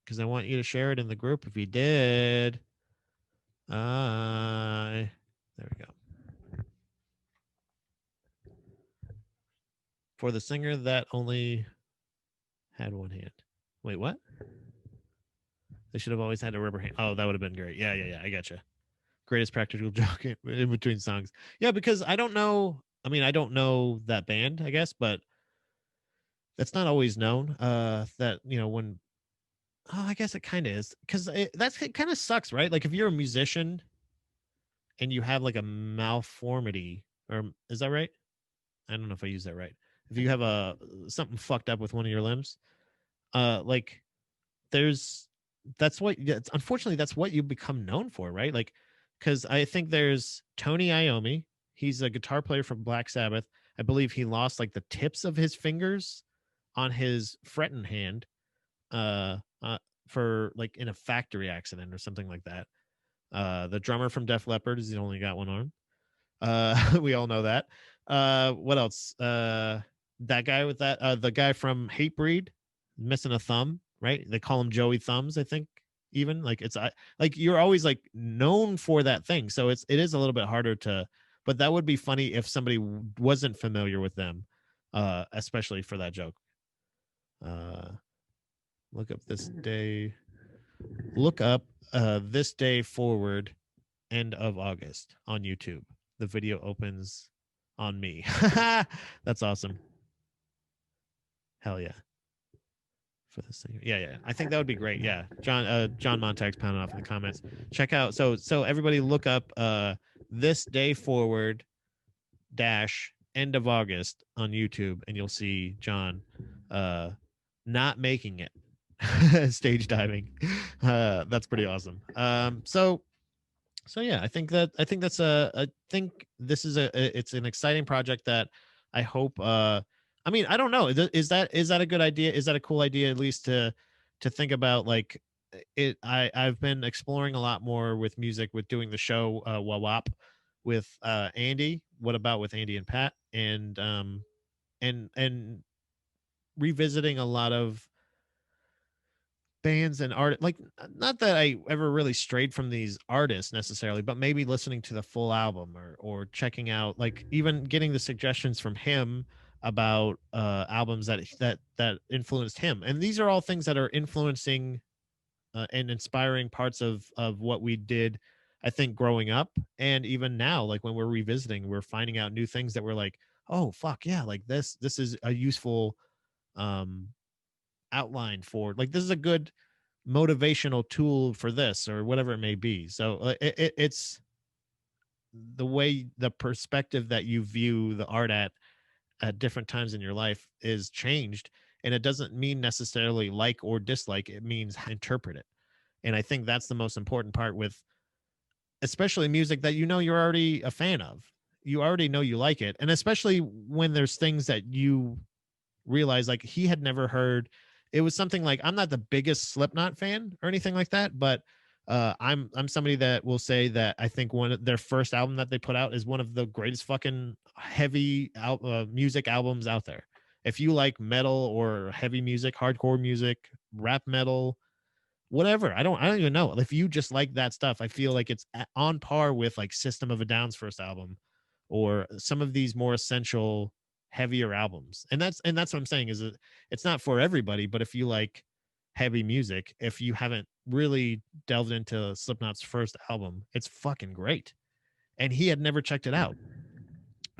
Because I want you to share it in the group if you did. There we go. For the singer that only had one hand. Wait, what? They should have always had a rubber hand. Oh, that would have been great. Yeah. I gotcha. Greatest practical joke in between songs. Yeah, because I don't know. I mean, I don't know that band, I guess, but that's not always known. That when I guess it kind of is because it kind of sucks, right? Like if you're a musician and you have like a malformity, or is that right? I don't know if I use that right. If you have a something fucked up with one of your limbs, like there's that's what unfortunately that's what you become known for, right? Like because I think there's Tony Iommi. He's a guitar player from Black Sabbath. I believe he lost like the tips of his fingers on his fretting hand uh, uh for like in a factory accident or something like that. The drummer from Def Leppard is he only got one arm. We all know that. What else? That guy with that the guy from Hatebreed missing a thumb, right? They call him Joey Thumbs, I think. Even like it's like you're always like known for that thing, so it is a little bit harder to. But that would be funny if somebody wasn't familiar with them, especially for that joke. Uh, look up this day. Look up this day forward end of August on YouTube. The video opens on me. That's awesome. Hell yeah. For the singer. Yeah. I think that would be great. Yeah. John Montag's pounding off in the comments. Check out so everybody look up this day forward dash end of August on YouTube and you'll see John uh not making it. Stage diving. That's pretty awesome. So yeah, I think that's I think this is it's an exciting project that I hope I mean, I don't know. Is that a good idea? Is that a cool idea at least to think about like I've been exploring a lot more with music with doing the show Wawap with Andy. What about with Andy and Pat and revisiting a lot of bands and art, like not that I ever really strayed from these artists necessarily, but maybe listening to the full album or checking out, like even getting the suggestions from him about albums that influenced him. And these are all things that are influencing and inspiring parts of what we did, I think, growing up. And even now, like when we're revisiting, we're finding out new things that we're like, oh fuck yeah, like this is a useful um outline for, like, this is a good motivational tool for this or whatever it may be. So it's the way, the perspective that you view the art at different times in your life is changed, and it doesn't mean necessarily like or dislike, it means interpret it. And I think that's the most important part with especially music that you're already a fan of. You already know you like it, and especially when there's things that you realize like he had never heard. It was something like, I'm not the biggest Slipknot fan or anything like that, but I'm somebody that will say that I think one of their first album that they put out is one of the greatest fucking heavy music albums out there. If you like metal or heavy music, hardcore music, rap metal, whatever, I don't even know. If you just like that stuff, I feel like it's on par with like System of a Down's first album or some of these more essential heavier albums. And that's what I'm saying is that it's not for everybody, but if you like heavy music, if you haven't really delved into Slipknot's first album, it's fucking great. And he had never checked it out.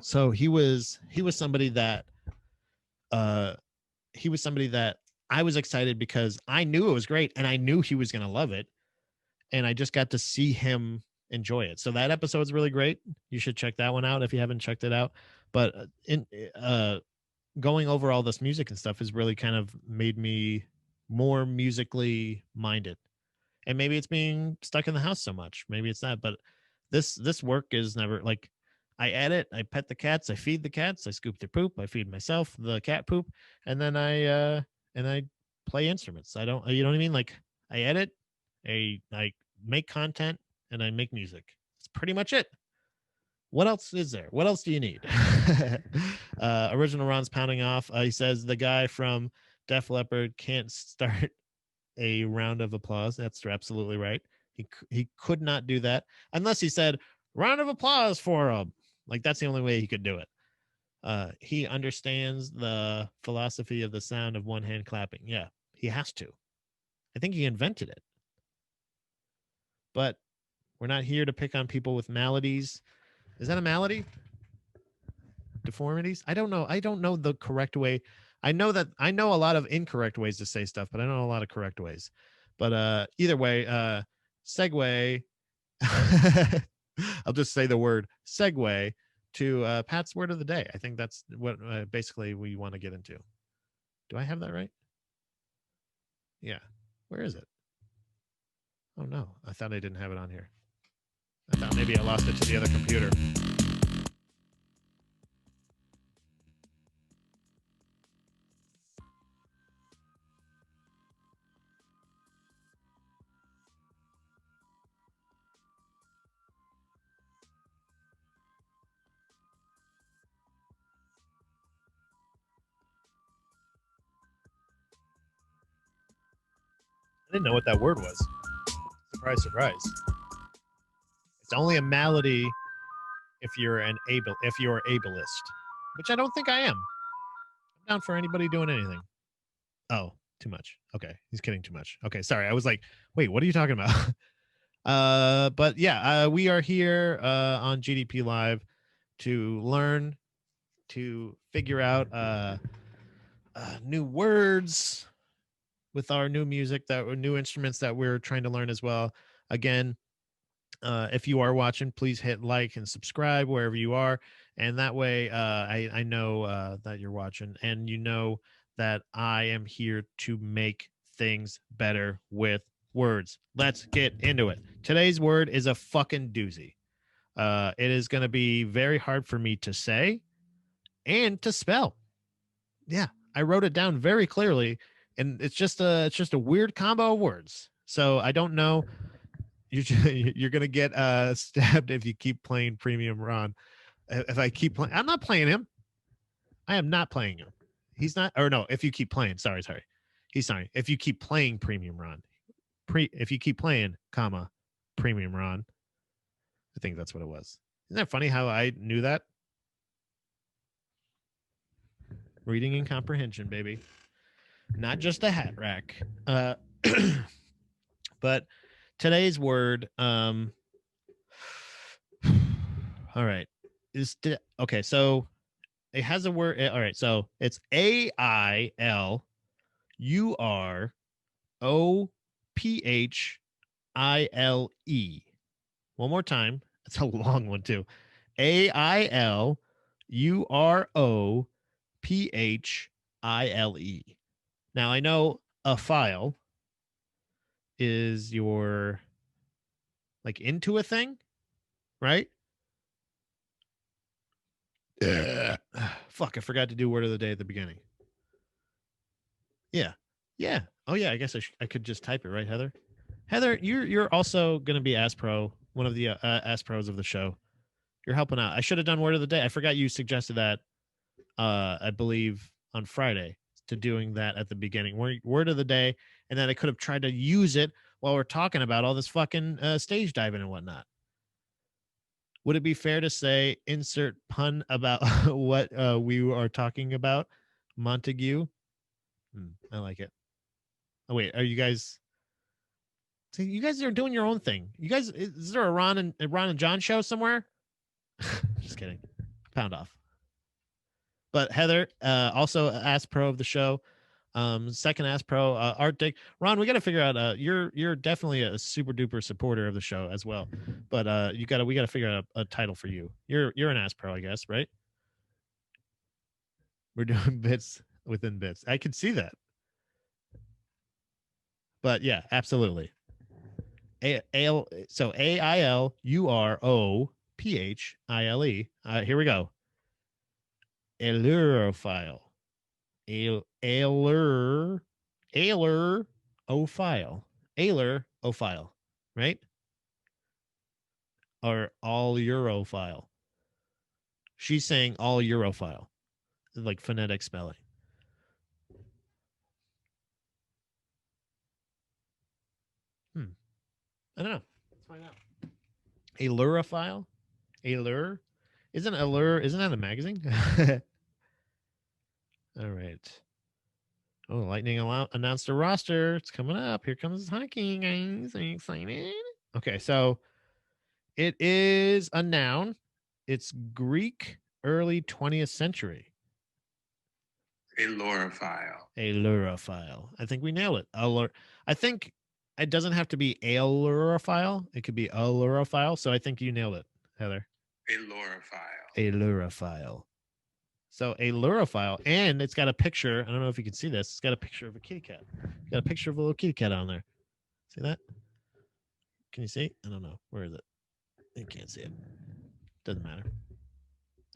So he was somebody that uh he was somebody that I was excited because I knew it was great and I knew he was going to love it, and I just got to see him enjoy it. So that episode's really great. You should check that one out if you haven't checked it out. But in going over all this music and stuff has really kind of made me more musically minded. And maybe it's being stuck in the house so much. Maybe it's that. But this work is never like, I edit, I pet the cats, I feed the cats, I scoop their poop, I feed myself the cat poop, and then I play instruments. I don't, you know what I mean? Like I edit, I make content, and I make music. That's pretty much it. What else is there? What else do you need? Original Ron's pounding off. He says the guy from Def Leppard can't start a round of applause. That's absolutely right. He could not do that unless he said round of applause for him. Like that's the only way he could do it. He understands the philosophy of the sound of one hand clapping. Yeah, he has to. I think he invented it. But we're not here to pick on people with maladies. Is that a malady? Deformities? I don't know. I don't know the correct way. I know a lot of incorrect ways to say stuff, but I don't know a lot of correct ways. But either way, segue. I'll just say the word segue to Pat's word of the day. I think that's what basically we want to get into. Do I have that right? Yeah. Where is it? Oh no, I thought I didn't have it on here. I thought maybe I lost it to the other computer. I didn't know what that word was. Surprise, surprise. It's only a malady if you're ableist, which I don't think I am. I'm down for anybody doing anything. Oh, too much. Okay, he's kidding too much. Okay, sorry. I was like, wait, what are you talking about? But yeah, we are here on GDP Live to learn, to figure out new words with our new music, that new instruments that we're trying to learn as well. Again, if you are watching, please hit like and subscribe wherever you are, and that way I know that you're watching, and you know that I am here to make things better with words. Let's get into it. Today's word is a fucking doozy. It is going to be very hard for me to say and to spell. Yeah, I wrote it down very clearly, and it's just a weird combo of words. So I don't know. You're gonna get stabbed if you keep playing Premium Ron. If I keep playing, I'm not playing him. I am not playing him. He's not. Or no, if you keep playing, sorry. He's sorry. If you keep playing Premium Ron, if you keep playing, comma, Premium Ron. I think that's what it was. Isn't that funny how I knew that? Reading and comprehension, baby. Not just a hat rack. But today's word, all right. Okay, so it has a word. All right, so it's AILUROPHILE. One more time. It's a long one too. AILUROPHILE. Now I know a file is your like into a thing, right? Fuck, I forgot to do word of the day at the beginning. Yeah. Yeah. Oh yeah, I guess I could just type it, right, Heather? Heather, you're also going to be Aspro, one of the Aspros of the show. You're helping out. I should have done word of the day. I forgot you suggested that I believe on Friday, to doing that at the beginning. Word of the day, and then I could have tried to use it while we're talking about all this fucking stage diving and whatnot. Would it be fair to say insert pun about what we are talking about? Montague. I like it. Oh wait, are you guys? So you guys are doing your own thing. You guys, is there a Ron and John show somewhere? Just kidding. Pound off. But Heather, also Ask Pro of the show. Second Ask Pro, Art Dick. Ron, we got to figure out. You're definitely a super duper supporter of the show as well. But we gotta figure out a title for you. You're an Ask Pro, I guess, right? We're doing bits within bits. I can see that. But yeah, absolutely. So AILUROPHILE. Here we go. Ailerophile. Ailerophile. Ailerophile. Right? Or all Europhile. She's saying all Europhile. Like phonetic spelling. I don't know. Let's find out. Ailerophile? Allure? Isn't Allure, isn't that a magazine? All right. Oh, Lightning announced a roster. It's coming up. Here comes hockey, guys. Are you excited? Okay, so it is a noun. It's Greek, early 20th century. A lorophile. A lorophile. I think we nailed it. I think it doesn't have to be a lorophile. It could be a lorophile. So I think you nailed it, Heather. A lorophile. A lorophile. So a lorophile, and it's got a picture. I don't know if you can see this. It's got a picture of a kitty cat. It's got a picture of a little kitty cat on there. See that? Can you see? I don't know. Where is it? You can't see it. Doesn't matter.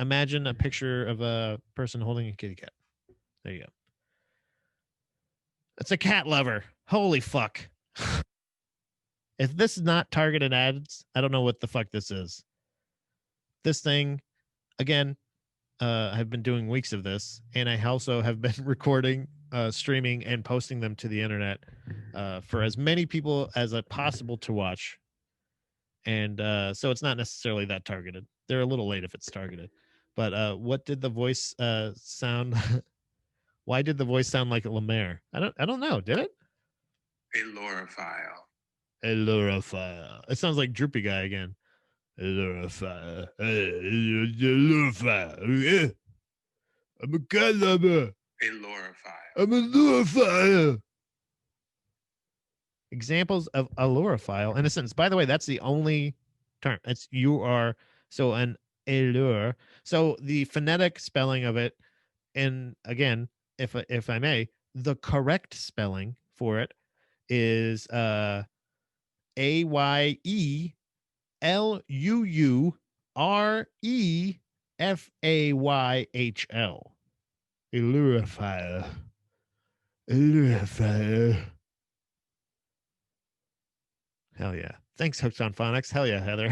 Imagine a picture of a person holding a kitty cat. There you go. It's a cat lover. Holy fuck. If this is not targeted ads, I don't know what the fuck this is. This thing, again, I've been doing weeks of this, and I also have been recording, streaming, and posting them to the internet for as many people as possible to watch. And so it's not necessarily that targeted. They're a little late if it's targeted. But what did the voice sound? Why did the voice sound like Lemaire? I don't know. Did it? A lorophile. A lorophile. It sounds like Droopy Guy again. A lorophile. A lorophile. I'm a cat lover. A lorophile. I'm a lorophile. Examples of a lorophile in a sentence. By the way, that's the only term. It's you are so an allure. So the phonetic spelling of it, and again, if I may, the correct spelling for it is AYELUUREFAYHL. Allurophile. Allurophile. Hell yeah. Thanks, Hooks on Phonics. Hell yeah, Heather.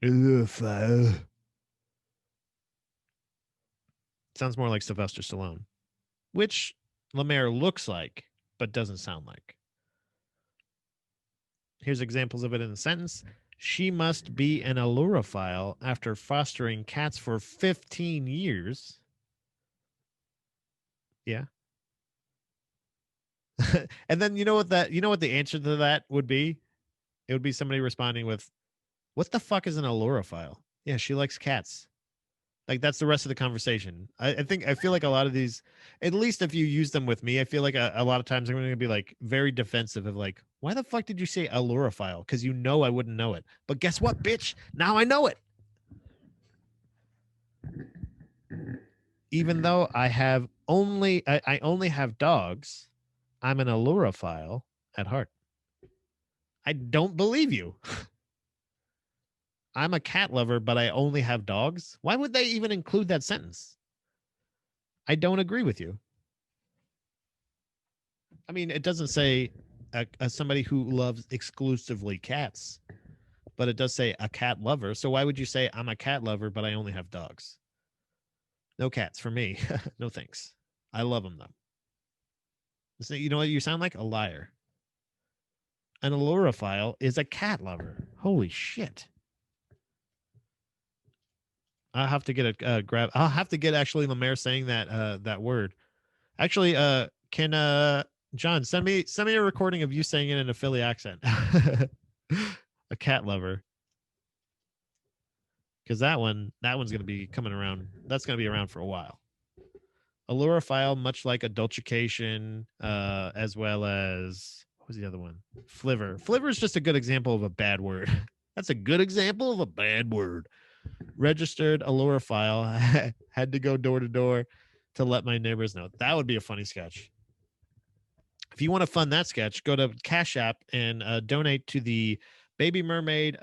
Allurophile. Sounds more like Sylvester Stallone, which Lemaire looks like, but doesn't sound like. Here's examples of it in a sentence. She must be an allurophile after fostering cats for 15 years. Yeah. And then you know what the answer to that would be? It would be somebody responding with, "What the fuck is an allurophile?" Yeah, she likes cats. Like that's the rest of the conversation. I feel like a lot of these, at least if you use them with me, I feel like a lot of times I'm going to be like very defensive of like, why the fuck did you say allurophile? Because you know I wouldn't know it. But guess what, bitch? Now I know it. Even though I only have dogs, I'm an allurophile at heart. I don't believe you. I'm a cat lover, but I only have dogs. Why would they even include that sentence? I don't agree with you. I mean, it doesn't say somebody who loves exclusively cats, but it does say a cat lover. So why would you say I'm a cat lover, but I only have dogs? No cats for me. No thanks. I love them though. So, you know what you sound like? A liar. An allurophile is a cat lover. Holy shit. I'll have to get a grab. I'll have to get actually Lemaire saying that word. Actually, can John send me a recording of you saying it in a Philly accent? A cat lover. Because that one's going to be coming around. That's going to be around for a while. Allurophile, much like adultication, as well as what was the other one? Flivver. Flivver is just a good example of a bad word. That's a good example of a bad word. Registered allurophile. Had to go door to door to let my neighbors know. That would be a funny sketch. If you want to fund that sketch, go to Cash App and donate to the Baby Mermaid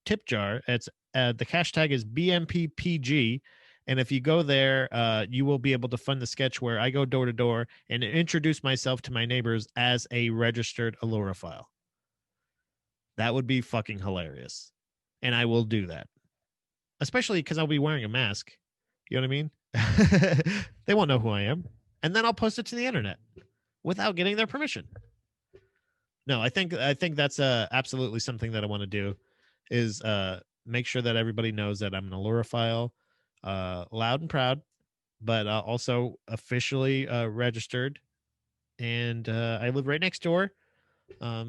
tip jar. It's the cash tag is BMPPG. And if you go there, you will be able to fund the sketch where I go door to door and introduce myself to my neighbors as a registered allurophile. That would be fucking hilarious. And I will do that. Especially because I'll be wearing a mask. You know what I mean? They won't know who I am. And then I'll post it to the internet without getting their permission. No, I think that's absolutely something that I want to do is make sure that everybody knows that I'm an allurophile. loud and proud, but also officially registered. And I live right next door.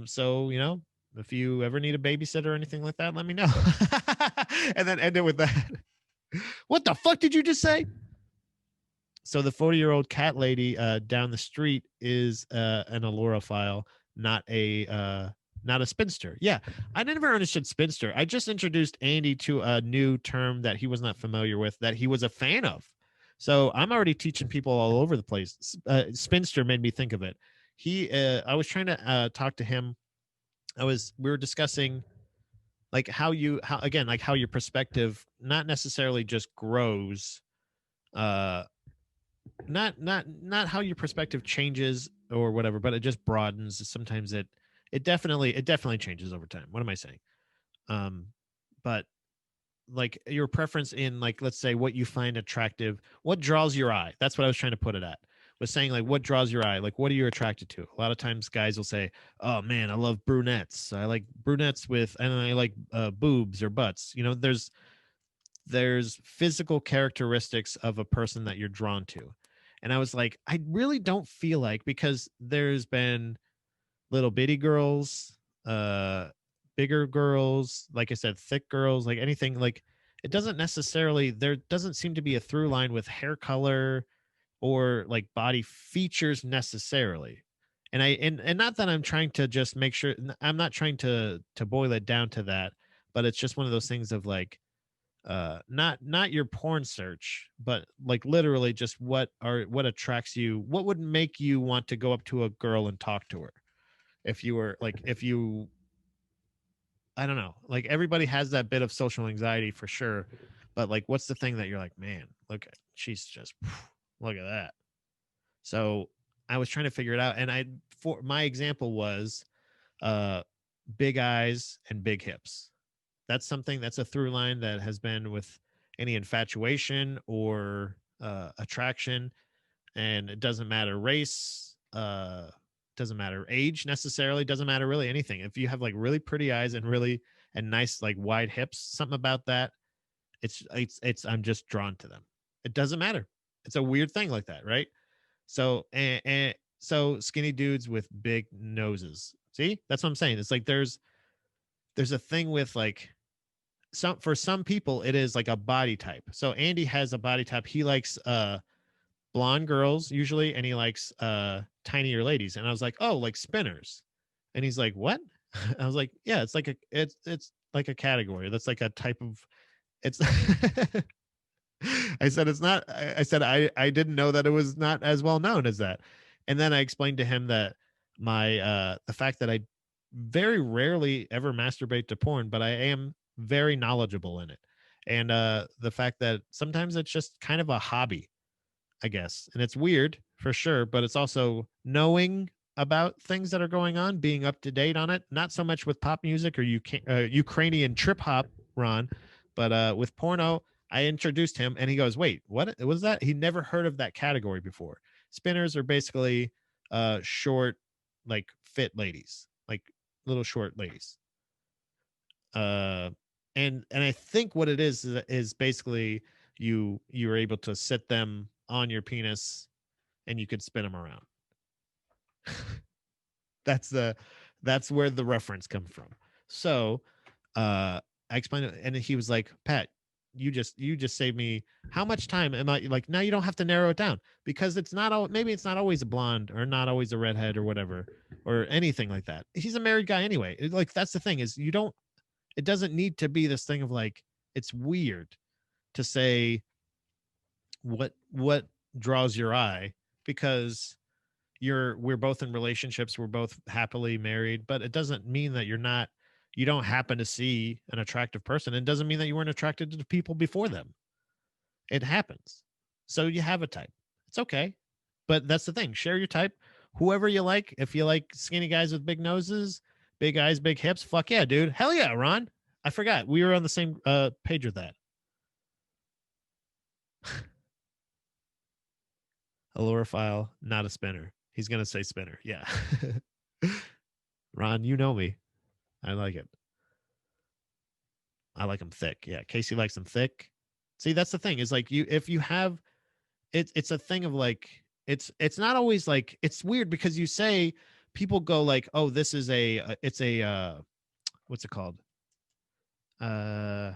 So, you know, if you ever need a babysitter or anything like that, let me know. And then end it with that. What the fuck did you just say? So the 40-year-old cat lady down the street is an alloraphile, not a spinster. Yeah, I never understood spinster. I just introduced Andy to a new term that he was not familiar with, that he was a fan of. So I'm already teaching people all over the place. Spinster made me think of it. I was trying to talk to him. We were discussing like how again, like how your perspective not necessarily just grows, uh not how your perspective changes or whatever, but it just broadens. Sometimes it definitely changes over time. What am I saying? um but like your preference in, like, let's say what you find attractive, what draws your eye, that's what I was trying to put it at, was saying like what draws your eye, like what are you attracted to. A lot of times guys will say, oh man, I love brunettes, I like brunettes with, and I like boobs or butts. You know, there's physical characteristics of a person that you're drawn to. And I was like, I really don't feel like, because there's been little bitty girls, uh bigger girls, like I said, thick girls, like anything, like it doesn't necessarily, there doesn't seem to be a through line with hair color or like body features necessarily. And not that I'm trying to just make sure, I'm not trying to boil it down to that, but it's just one of those things of like, not your porn search, but like literally just what attracts you, what would make you want to go up to a girl and talk to her, if you were like, if you, I don't know, like everybody has that bit of social anxiety for sure, but like what's the thing that you're like, man, look at, she's just look at that. So I was trying to figure it out, and I for my example was uh big eyes and big hips. That's something that's a through line that has been with any infatuation or attraction. And it doesn't matter race, doesn't matter age necessarily, doesn't matter really anything. If you have like really pretty eyes and really and nice like wide hips, something about that, it's I'm just drawn to them. It doesn't matter. It's a weird thing like that, right? So and so skinny dudes with big noses. See, that's what I'm saying. It's like there's a thing with like, for some people it is like a body type. So Andy has a body type. He likes blonde girls usually, and he likes tinier ladies. And I was like, oh, like spinners. And he's like, what? I was like, yeah, it's like it's like a category. That's like a type of, it's I said it's not, I said I didn't know that it was not as well known as that. And then I explained to him that my the fact that I very rarely ever masturbate to porn, but I am very knowledgeable in it. And the fact that sometimes it's just kind of a hobby, I guess. And it's weird for sure, but it's also knowing about things that are going on, being up to date on it. Not so much with pop music or Ukrainian trip hop, Ron, but with porno. I introduced him, and he goes, "Wait, what was that?" He never heard of that category before. Spinners are basically short, like fit ladies, like little short ladies. Uh, and I think what it is basically you're able to sit them on your penis and you could spin them around. that's the that's where the reference comes from. So I explained it, and he was like, Pat, you just saved me how much time. Am I like, now you don't have to narrow it down, because it's not all, maybe it's not always a blonde or not always a redhead or whatever or anything like that. He's a married guy anyway. Like that's the thing, is you don't, it doesn't need to be this thing of like, it's weird to say what draws your eye, because we're both in relationships, we're both happily married, but it doesn't mean that you don't happen to see an attractive person. It doesn't mean that you weren't attracted to the people before them. It happens. So you have a type. It's okay. But that's the thing. Share your type. Whoever you like. If you like skinny guys with big noses, big eyes, big hips, fuck yeah, dude. Hell yeah, Ron. I forgot. We were on the same page with that. A lorophile, not a spinner. He's gonna say spinner. Yeah. Ron, you know me. I like it. I like them thick. Yeah. Casey likes them thick. See, that's the thing is like if you have it's a thing of like it's not always like it's weird because you say people go like, oh, this is it's a what's it called? Uh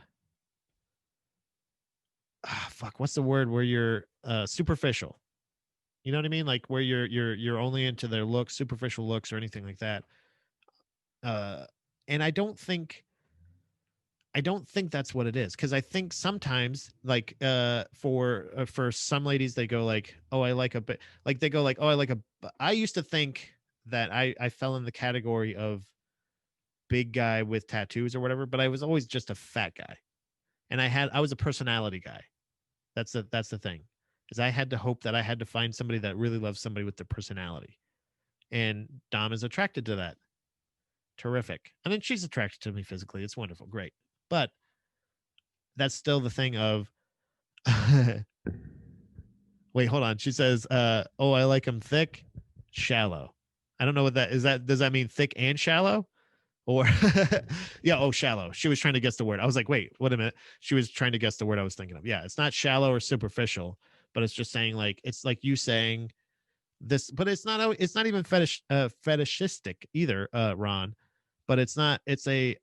fuck, what's the word where you're superficial? You know what I mean? Like where you're only into their looks, superficial looks or anything like that. Uh and I don't think that's what it is because I think sometimes like for some ladies they go like, oh, I like a bit, like they go like, oh, I like a I used to think that I fell in the category of big guy with tattoos or whatever, but I was always just a fat guy. And I was a personality guy. That's the thing. Is I had to hope that I had to find somebody that really loves somebody with their personality. And Dom is attracted to that. Terrific. And then she's attracted to me physically. It's wonderful. Great. But that's still the thing of wait, hold on. She says, oh, I like him thick, shallow. I don't know what that is. That does that mean thick and shallow? Or yeah, oh, shallow. She was trying to guess the word. I was like, wait a minute. She was trying to guess the word I was thinking of. Yeah, it's not shallow or superficial, but it's just saying like it's like you saying this, but it's not even fetishistic either, Ron. But it's not a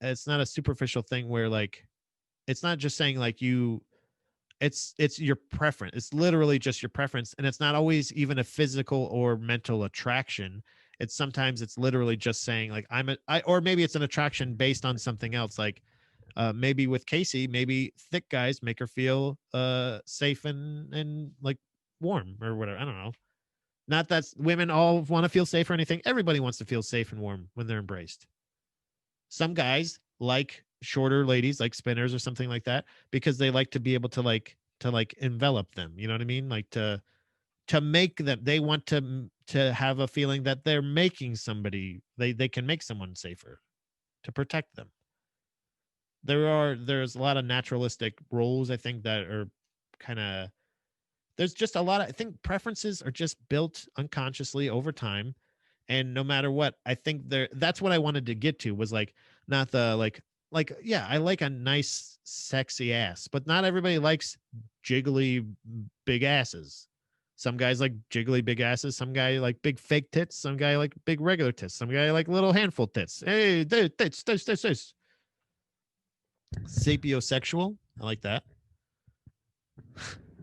superficial thing where like it's not just saying like you it's your preference. It's literally just your preference, and it's not always even a physical or mental attraction. It's sometimes it's literally just saying like or maybe it's an attraction based on something else. Like maybe with Casey, maybe thick guys make her feel safe and like warm or whatever. I don't know. Not that women all want to feel safe or anything. Everybody wants to feel safe and warm when they're embraced. Some guys like shorter ladies, like spinners or something like that, because they like to be able to like envelop them. You know what I mean? Like to make them. They want to have a feeling that they're making somebody. They can make someone safer to protect them. There's a lot of naturalistic roles I think that are kind of there's just a lot of I think preferences are just built unconsciously over time, and no matter what I think there that's what I wanted to get to was like not the like yeah, I like a nice sexy ass, but not everybody likes jiggly big asses. Some guys like jiggly big asses, some guy like big fake tits, some guy like big regular tits, some guy like little handful tits. Hey, tits. Sapiosexual, I like that.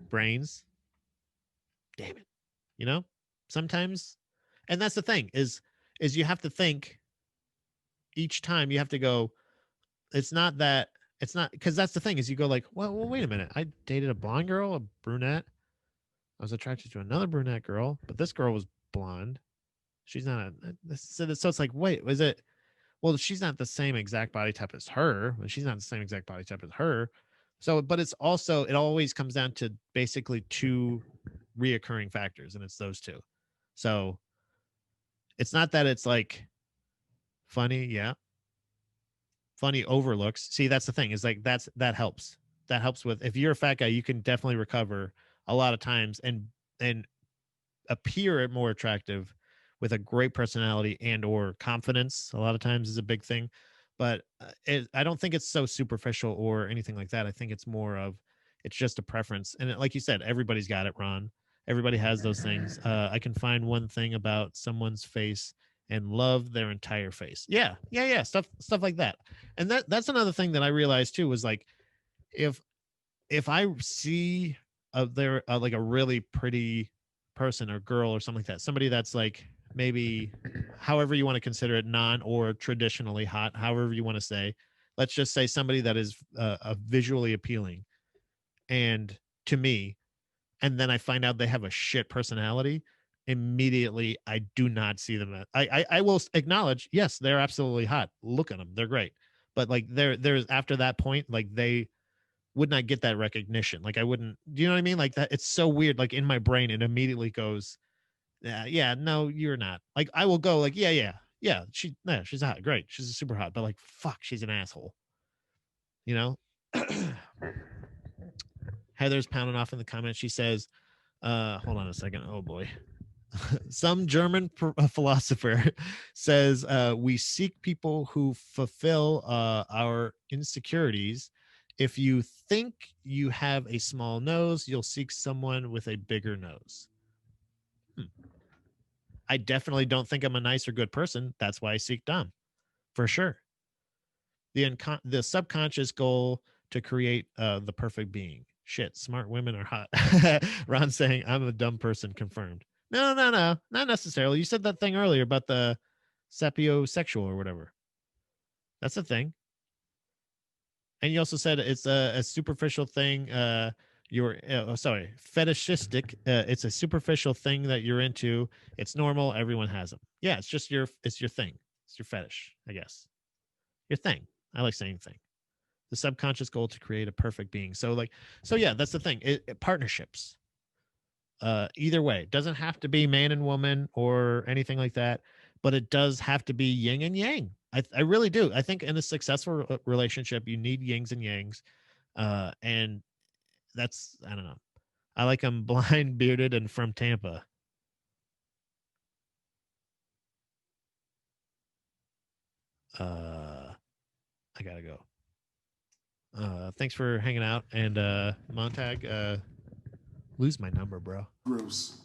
Brains, damn it. You know, sometimes, and that's the thing is you have to think each time you have to go. It's not that it's not because that's the thing is you go like, well, wait a minute. I dated a blonde girl, a brunette. I was attracted to another brunette girl, but this girl was blonde. She's not so it's like, wait, was it? Well, she's not the same exact body type as her. She's not the same exact body type as her. So, but it's also it always comes down to basically two reoccurring factors, and it's those two. So it's not that it's like funny, yeah, funny overlooks. See, that's the thing is like that helps. That helps with if you're a fat guy, you can definitely recover a lot of times and appear more attractive with a great personality and or confidence. A lot of times is a big thing, but I don't think it's so superficial or anything like that. I think it's more of it's just a preference, and like you said, everybody's got it, Ron. Everybody has those things. I can find one thing about someone's face and love their entire face. Yeah. Stuff like that. And that's another thing that I realized too was like if I see there like a really pretty person or girl or something like that, somebody that's like maybe however you want to consider it, non or traditionally hot, however you want to say, let's just say somebody that is visually appealing and to me, and then I find out they have a shit personality. Immediately, I do not see them. I will acknowledge, yes, they're absolutely hot. Look at them, they're great. But like there's after that point, like they would not get that recognition. Like I wouldn't, do you know what I mean? Like that, it's so weird. Like in my brain, it immediately goes, yeah, no, you're not. Like I will go like, yeah, she's hot, great, she's super hot, but like, fuck, she's an asshole. You know. Heather's pounding off in the comments. She says, hold on a second. Oh boy. Some German philosopher says we seek people who fulfill our insecurities If you think you have a small nose, you'll seek someone with a bigger nose. I definitely don't think I'm a nice or good person. That's why I seek Dom, for sure. The subconscious goal to create the perfect being. Shit, smart women are hot. Ron saying I'm a dumb person. Confirmed. No, not necessarily. You said that thing earlier about the sapiosexual or whatever. That's a thing. And you also said it's a superficial thing. Fetishistic. It's a superficial thing that you're into. It's normal. Everyone has them. Yeah, it's just your thing. It's your fetish, I guess. Your thing. I like saying thing. The subconscious goal to create a perfect being. So yeah, that's the thing. Partnerships. Either way, it doesn't have to be man and woman or anything like that, but it does have to be yin and yang. I really do. I think in a successful relationship, you need yings and yangs, and that's, I don't know. I like them blind, bearded, and from Tampa. I gotta go. Thanks for hanging out, and Montag, lose my number, bro. Gross.